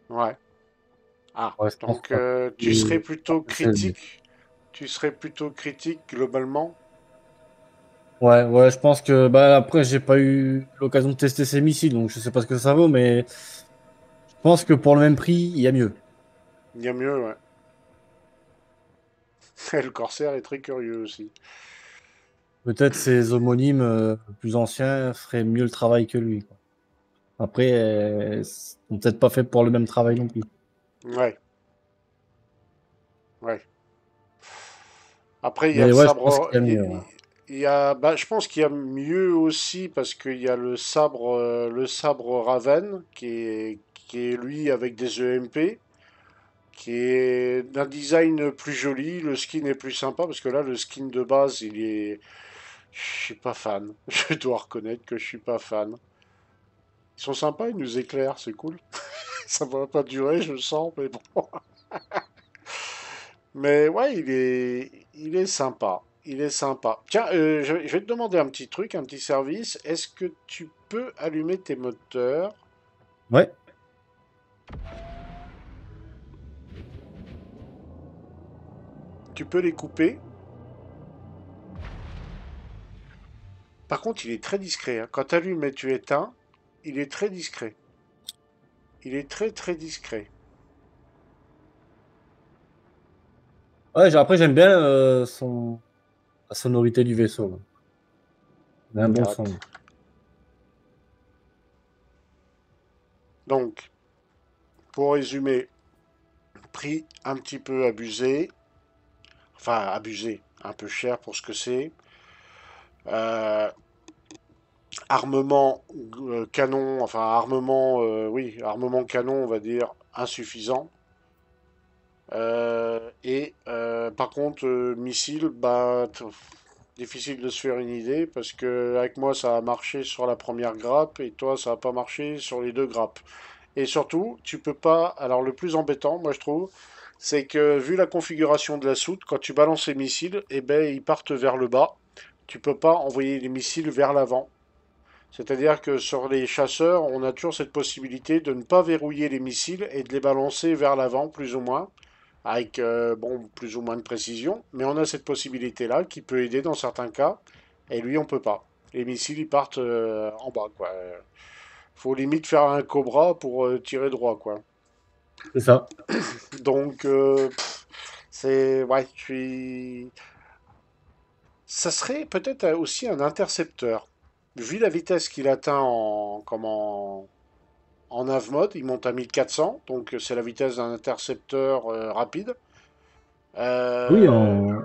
Ouais. Ah, Ouais, je pense donc que tu serais plutôt critique globalement? ouais, ouais, je pense que bah après j'ai pas eu l'occasion de tester ces missiles, donc je sais pas ce que ça vaut, mais je pense que pour le même prix, il y a mieux. Il y a mieux, ouais. Le Corsair est très curieux aussi. Peut-être ses homonymes plus anciens feraient mieux le travail que lui, quoi. Après, ils sont peut-être pas faits pour le même travail non plus. Ouais, ouais. Après, il y a Mais le ouais, je pense qu'il sabre. y a mieux, ouais. Il y a, bah, je pense qu'il y a mieux aussi parce qu'il y a le sabre Raven qui est lui avec des EMP, qui est d'un design plus joli. Le skin est plus sympa parce que là, le skin de base, je suis pas fan. Je dois reconnaître que je suis pas fan. Ils sont sympas, ils nous éclairent, c'est cool. Ça va pas durer, je le sens, mais bon. Mais ouais, il est sympa. Il est sympa. Tiens, je vais te demander un petit truc, un petit service. Est-ce que tu peux allumer tes moteurs? Ouais. Tu peux les couper. Par contre, il est très discret, hein. Quand tu allumes et tu éteins, il est très discret. Il est très très discret. Ouais, après j'aime bien la sonorité du vaisseau, là. Il a un bon Regarde. son. Donc, pour résumer, prix un petit peu abusé. Enfin, abusé. Un peu cher pour ce que c'est. Euh, armement canon, enfin armement, oui, armement canon, on va dire, insuffisant. Par contre, missile, bah, difficile de se faire une idée parce que avec moi ça a marché sur la première grappe et toi ça a pas marché sur les deux grappes. Et surtout, tu peux pas. Alors le plus embêtant, moi je trouve, c'est que vu la configuration de la soute, quand tu balances les missiles, eh ben ils partent vers le bas. Tu peux pas envoyer les missiles vers l'avant. C'est-à-dire que sur les chasseurs, on a toujours cette possibilité de ne pas verrouiller les missiles et de les balancer vers l'avant, plus ou moins, avec bon, plus ou moins de précision. Mais on a cette possibilité-là qui peut aider dans certains cas, et lui, on peut pas. Les missiles, ils partent en bas, quoi. Faut limite faire un cobra pour tirer droit, quoi. C'est ça. Donc, c'est. Ouais, je suis. Ça serait peut-être aussi un intercepteur. Vu la vitesse qu'il atteint en nav mode, il monte à 1400, donc c'est la vitesse d'un intercepteur rapide. Oui, Euh,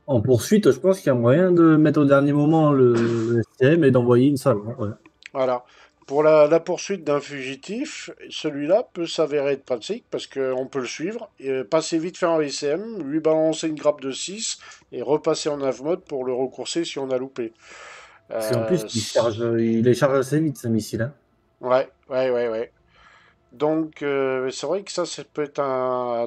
en poursuite, je pense qu'il y a moyen de mettre au dernier moment le STM et d'envoyer une salle, hein, ouais. voilà. Pour la poursuite d'un fugitif, celui-là peut s'avérer être pratique parce qu'on peut le suivre, et passer vite faire un ICM, lui balancer une grappe de 6 et repasser en nav mode pour le recourser si on a loupé. Parce qu'en plus, Euh, il les charge assez vite, ce missile, hein. ouais, ouais, ouais, ouais. Donc, c'est vrai que ça peut être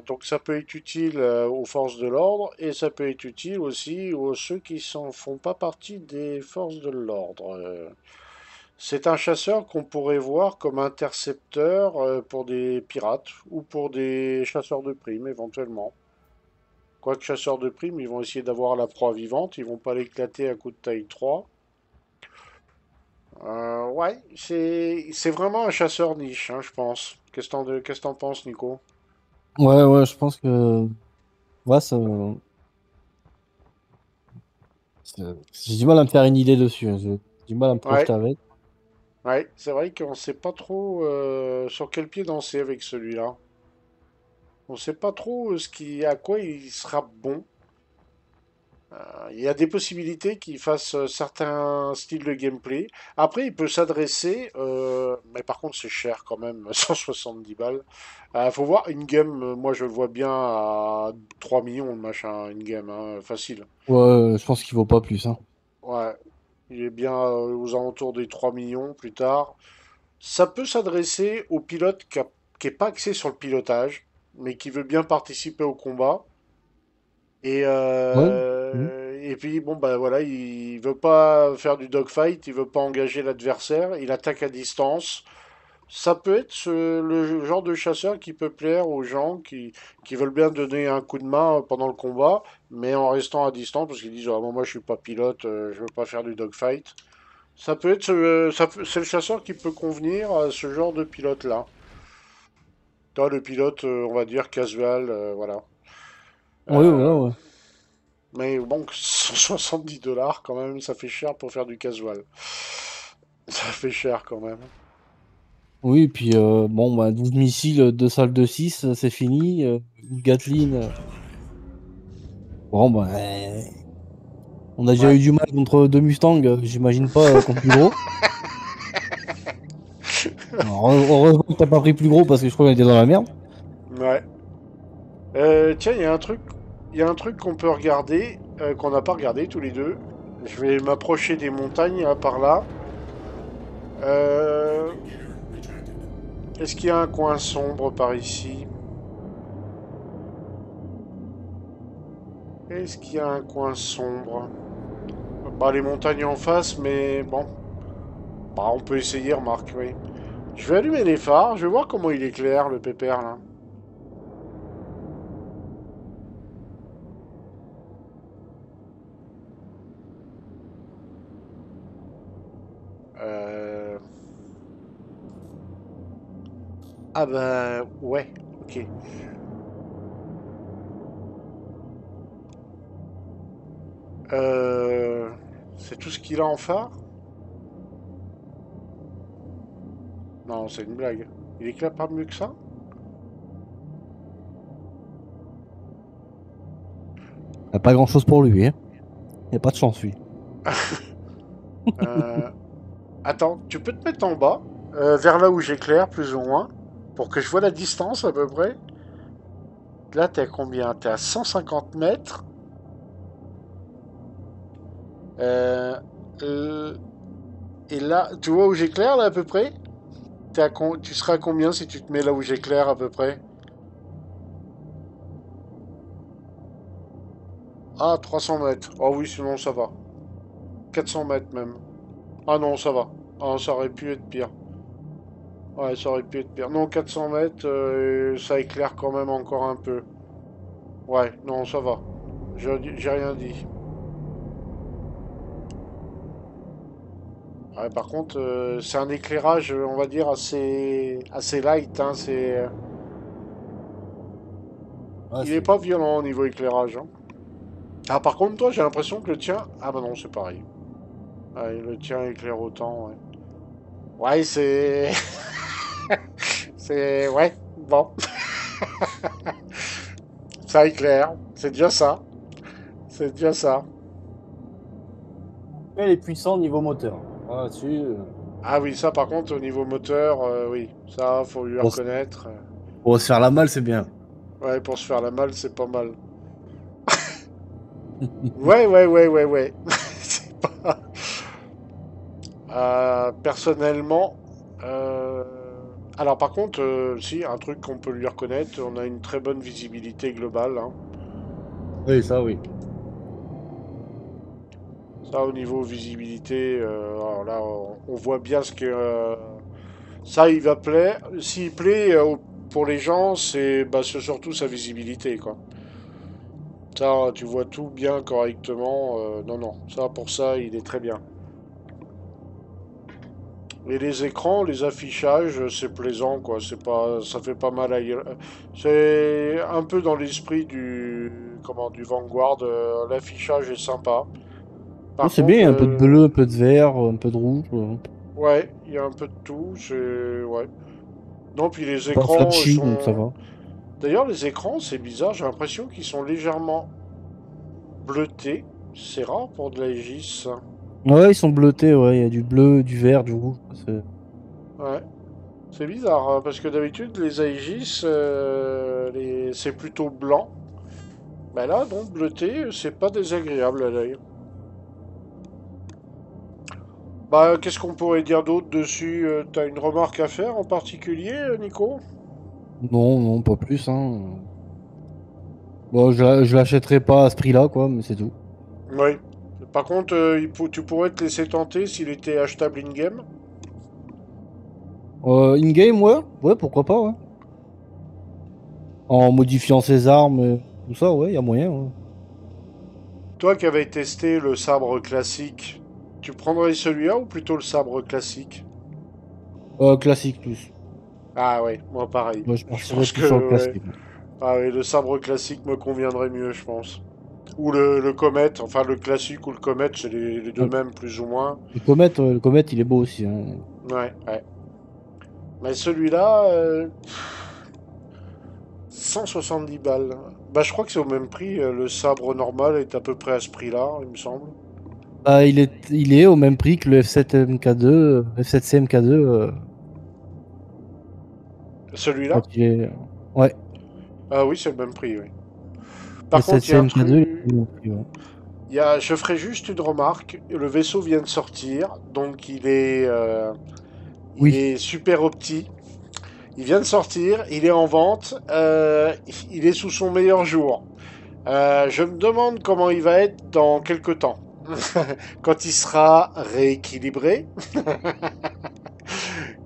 donc ça peut être utile aux forces de l'ordre et ça peut être utile aussi aux ceux qui s'en font pas partie des forces de l'ordre. C'est un chasseur qu'on pourrait voir comme intercepteur pour des pirates ou pour des chasseurs de primes éventuellement. Quoique chasseurs de primes, ils vont essayer d'avoir la proie vivante, ils vont pas l'éclater à coup de taille 3. Ouais, c'est vraiment un chasseur niche, hein, je pense. Qu'est-ce que t'en penses, Nico? Ouais, ouais, je pense que. Ouais, j'ai du mal à me faire une idée dessus, hein. J'ai du mal à me Ouais, projeter avec. ouais, c'est vrai qu'on sait pas trop sur quel pied danser avec celui-là. On sait pas trop à quoi il sera bon. Il y a des possibilités qu'il fasse certains styles de gameplay. Après, il peut s'adresser, mais par contre, c'est cher quand même, 170 balles. Faut voir, in-game, moi je le vois bien à 3 millions le machin, in-game, hein, facile. Ouais, je pense qu'il vaut pas plus, hein. Ouais, il est bien aux alentours des 3 millions plus tard. Ça peut s'adresser au pilote qui est pas axé sur le pilotage, mais qui veut bien participer au combat. Ouais. Mhm. Et puis, bon, bah voilà, il veut pas faire du dogfight, il veut pas engager l'adversaire, il attaque à distance. Ça peut être le genre de chasseur qui peut plaire aux gens qui veulent bien donner un coup de main pendant le combat, mais en restant à distance, parce qu'ils disent, ah, moi je suis pas pilote, je veux pas faire du dogfight. Ça peut être, c'est le chasseur qui peut convenir à ce genre de pilote-là. Toi, le pilote, on va dire casual, voilà. Oui, Euh, voilà, ouais. Mais bon, 170 dollars quand même, ça fait cher pour faire du casual. Ça fait cher quand même. Oui, et puis bon, bah, 12 missiles, 2 salles de 6 c'est fini. Une Gatling. Bon, bah, on a déjà Ouais. eu du mal contre deux Mustangs, j'imagine pas contre plus gros. Alors, heureusement que t'as pas pris plus gros parce que je crois qu'on était dans la merde. Ouais. Tiens, il y a un truc qu'on peut regarder, qu'on n'a pas regardé tous les deux. Je vais m'approcher des montagnes là, par là. Euh, Est-ce qu'il y a un coin sombre par ici? Est-ce qu'il y a un coin sombre? Bah, les montagnes en face, mais bon. Bah, on peut essayer, remarque, oui. Je vais allumer les phares, je vais voir comment il éclaire le pépère là. Euh... Ah bah ouais, ok. Euh... C'est tout ce qu'il a en phare? Non, c'est une blague. Il éclaire pas mieux que ça? Y a pas grand chose pour lui, hein. Y a pas de chance, lui. Euh... Attends, tu peux te mettre en bas, vers là où j'éclaire, plus ou moins, pour que je vois la distance à peu près. Là, t'es à combien? T'es à 150 mètres. Euh... euh, Et là, tu vois où j'éclaire là à peu près? Tu seras à combien si tu te mets là où j'éclaire à peu près? Ah, 300 mètres. Oh oui, sinon ça va. 400 mètres même. Ah non, ça va. Ah, ça aurait pu être pire. Ouais, ça aurait pu être pire. Non, 400 mètres, ça éclaire quand même encore un peu. Ouais, non, ça va. J'ai rien dit. Ouais, par contre, c'est un éclairage, on va dire, assez light, hein, Ouais, il est pas violent au niveau éclairage, hein. Ah, par contre, toi, j'ai l'impression que le tien... Ah bah non, c'est pareil. Ouais, le tien éclaire autant, ouais. Ouais, c'est... c'est... Ouais, bon. Ça éclaire. C'est déjà ça. C'est déjà ça. Elle est puissante niveau moteur. Ah, là-dessus, Ah oui, ça par contre, au niveau moteur, oui, ça, faut lui pour se reconnaître. pour se faire la malle, c'est bien. Ouais, pour se faire la malle, c'est pas mal. Ouais, ouais, ouais, ouais, ouais. C'est pas... personnellement, euh, alors par contre, si, un truc qu'on peut lui reconnaître, on a une très bonne visibilité globale, hein. Oui, ça, oui. Ça, au niveau visibilité, alors là, On voit bien ce que ça, il va plaire. S'il plaît pour les gens, c'est surtout sa visibilité, quoi. Ça, tu vois tout bien correctement. Non, non, ça pour ça, il est très bien. Et les écrans, les affichages, c'est plaisant, quoi. C'est pas, ça fait pas mal à C'est un peu dans l'esprit du Vanguard. L'affichage est sympa. Oh, Par c'est contre, bien, un peu de bleu, un peu de vert, un peu de rouge. ouais, il y a un peu de tout. Ouais. Non, puis les C'est pas écrans flashy, donc ça sont. va. D'ailleurs, les écrans, c'est bizarre. J'ai l'impression qu'ils sont légèrement bleutés. C'est rare pour de la Aegis, ça. Ouais, ils sont bleutés, ouais, il y a du bleu, du vert, du rouge. Ouais. C'est bizarre, hein, parce que d'habitude, les Aegis, c'est plutôt blanc. Mais là, donc, bleuté, c'est pas désagréable à l'œil. Bah, qu'est-ce qu'on pourrait dire d'autre dessus? T'as une remarque à faire en particulier, Nico? Non, non, pas plus, hein. Bon, je l'achèterai pas à ce prix-là, quoi, mais c'est tout. Oui. Par contre, tu pourrais te laisser tenter s'il était achetable in-game. In-game, ouais, ouais, pourquoi pas, ouais. En modifiant ses armes, tout ça, ouais, il y a moyen, ouais. Toi qui avais testé le sabre classique, tu prendrais celui-là ou plutôt le sabre classique? Classique plus. Ah ouais, moi pareil. Moi, je Je partirais pense plus sur le que ouais. classique. Ah ouais, le sabre classique me conviendrait mieux, je pense. Ou le comète, enfin le classique ou le comète, c'est les deux Ouais. mêmes plus ou moins. Le comète, il est beau aussi, hein. Ouais, ouais. Mais celui-là, 170 balles. Bah je crois que c'est au même prix. Le sabre normal est à peu près à ce prix-là, il me semble. Bah, il est au même prix que le F7 MK2, F7C MK2, quand Celui-là? il est. Ouais, Ah oui, c'est le même prix, oui. Par contre, il y F7C a un MK2, truc. il est au même prix, ouais. Je ferai juste une remarque. Le vaisseau vient de sortir, donc il Oui. est super opti. Il vient de sortir, il est en vente, il est sous son meilleur jour. Je me demande comment il va être dans quelques temps. Quand il sera rééquilibré,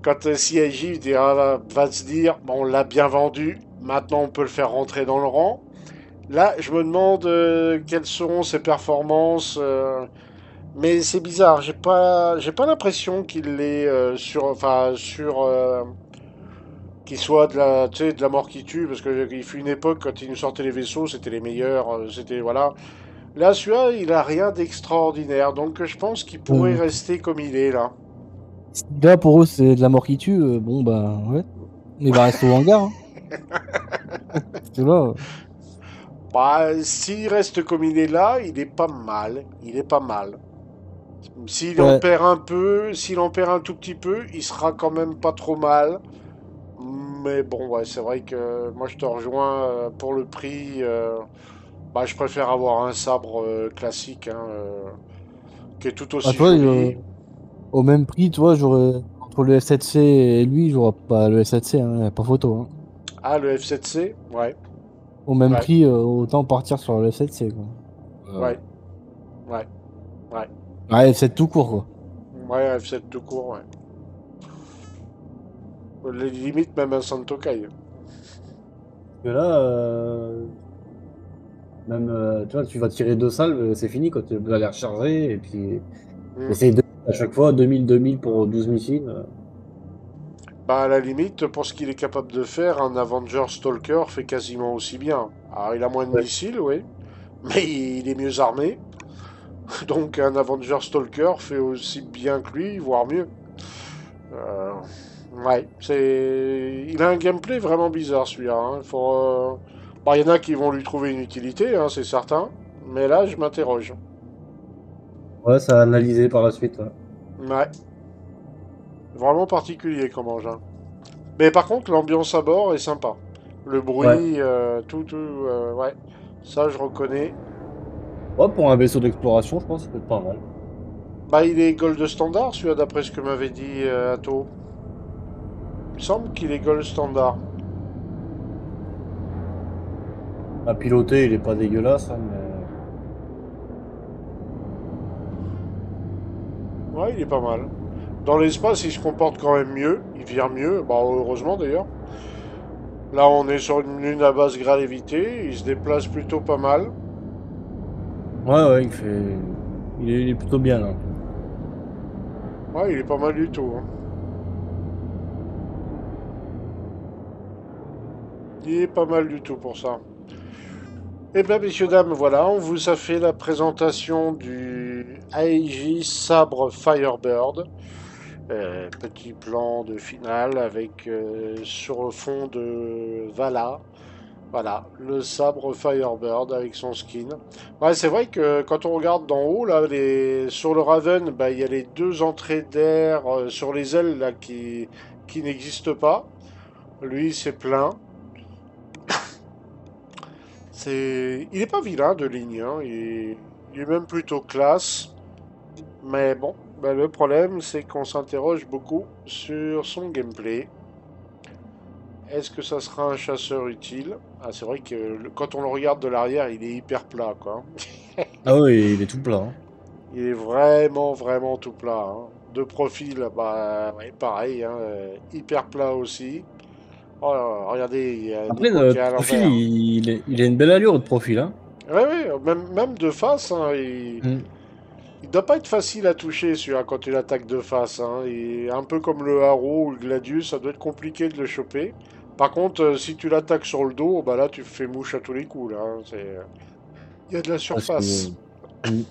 quand CIJ va se dire, bon, on l'a bien vendu, maintenant on peut le faire rentrer dans le rang. Là, je me demande quelles seront ses performances. Mais c'est bizarre, j'ai pas l'impression qu'il est qu'il soit tu sais, de la mort qui tue, parce qu'il fut une époque quand il nous sortait les vaisseaux, c'était les meilleurs, c'était voilà. Là, celui-là, il a rien d'extraordinaire, donc je pense qu'il pourrait Euh, rester comme il est là. Là, pour eux, c'est de la mort qui tue. Bon, bah, ouais. Il va rester au hangar, hein. Parce que là, Bah, s'il reste comme il est là, il est pas mal, il est pas mal. S'il en ouais. perd un peu, s'il en perd un tout petit peu, il sera quand même pas trop mal. Mais bon, ouais, c'est vrai que moi je te rejoins pour le prix. Bah, je préfère avoir un sabre classique hein, qui est tout Bah, aussi toi, joli. au même prix, toi, j'aurais. Entre le F7C et lui, j'aurais pas le F7C, hein, pas photo, hein. Ah, le F7C? Ouais, Au même ouais, prix, autant partir sur le F7C, quoi. ouais, ouais, ouais. Ouais, F7 tout court, quoi. Ouais, F7 tout court, ouais. Les limites même un Santokai. Que là, même, tu vois, tu vas tirer deux salves, c'est fini quand tu vas les recharger. Et puis, Hmm. essaye de à chaque fois 2000 pour 12 missiles. Bah, à la limite, pour ce qu'il est capable de faire, un Avenger Stalker fait quasiment aussi bien. Alors, il a moins de Ouais. missiles, oui, mais il est mieux armé. Donc, un Avenger Stalker fait aussi bien que lui, voire mieux. Euh, ouais, il a un gameplay vraiment bizarre celui-là, hein. Bon, il y en a qui vont lui trouver une utilité, hein, c'est certain. Mais là, je m'interroge. Ouais, ça a analysé par la suite. Ouais. Ouais, vraiment particulier comme engin. Mais par contre, l'ambiance à bord est sympa. Le Ouais. bruit, ouais. Ça, je reconnais. Ouais, pour un vaisseau d'exploration, je pense que ça peut être pas mal. Bah, il est gold standard, celui-là, d'après ce que m'avait dit Atto. Il me semble qu'il est gold standard. À piloter, il est pas dégueulasse, hein, mais. Ouais, il est pas mal. Dans l'espace, il se comporte quand même mieux. Il vire mieux. Bah, heureusement d'ailleurs. Là, on est sur une lune à basse gravité. Il se déplace plutôt pas mal. Ouais, ouais, il est plutôt bien là. Ouais, il est pas mal du tout, hein. Il est pas mal du tout pour ça. Eh bien, messieurs, dames, voilà, on vous a fait la présentation du AIJ Sabre Firebird. Petit plan de finale avec sur le fond de Vala. Voilà, le sabre Firebird avec son skin. Ouais, c'est vrai que quand on regarde d'en haut, là, sur le Raven, bah, il y a les deux entrées d'air sur les ailes là, qui n'existent pas. Lui, c'est plein. Il est pas vilain de ligne, hein. Il est même plutôt classe. Mais bon, bah, le problème, c'est qu'on s'interroge beaucoup sur son gameplay. Est-ce que ça sera un chasseur utile? Ah, c'est vrai que quand on le regarde de l'arrière, il est hyper plat, quoi. Ah ouais, il est tout plat, hein. Il est vraiment, vraiment tout plat, hein. De profil, bah, ouais, pareil, hein, hyper plat aussi. Oh, là là, regardez, il y a Après, Nico qui est notre à profil, l'envers. il a une belle allure de profil, hein. Ouais, ouais, même de face, hein, Mm. il doit pas être facile à toucher celui-là quand tu l'attaques de face, hein. Un peu comme le Haro ou le Gladius, ça doit être compliqué de le choper. Par contre, si tu l'attaques sur le dos, bah là tu fais mouche à tous les coups là, hein. Il y a de la Parce que, surface. mm.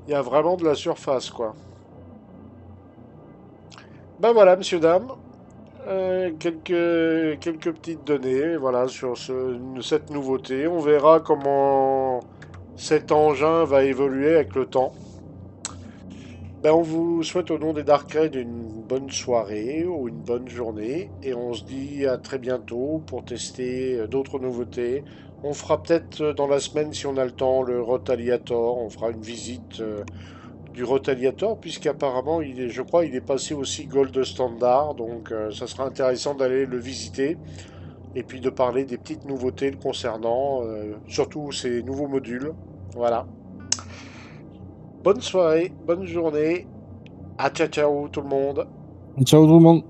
Il y a vraiment de la surface quoi. Ben voilà, monsieur, dame. Quelques petites données voilà, sur cette nouveauté. On verra comment cet engin va évoluer avec le temps. Ben, on vous souhaite au nom des Dark Raid une bonne soirée ou une bonne journée et on se dit à très bientôt pour tester d'autres nouveautés. On fera peut-être dans la semaine, si on a le temps, le Rotaliator. On fera une visite du Rotaliator puisqu'apparemment, je crois, il est passé aussi Gold Standard. Donc ça sera intéressant d'aller le visiter et puis de parler des petites nouveautés le concernant, surtout ces nouveaux modules. Voilà. Bonne soirée, bonne journée. Ah, ciao, ciao tout le monde. Ciao tout le monde.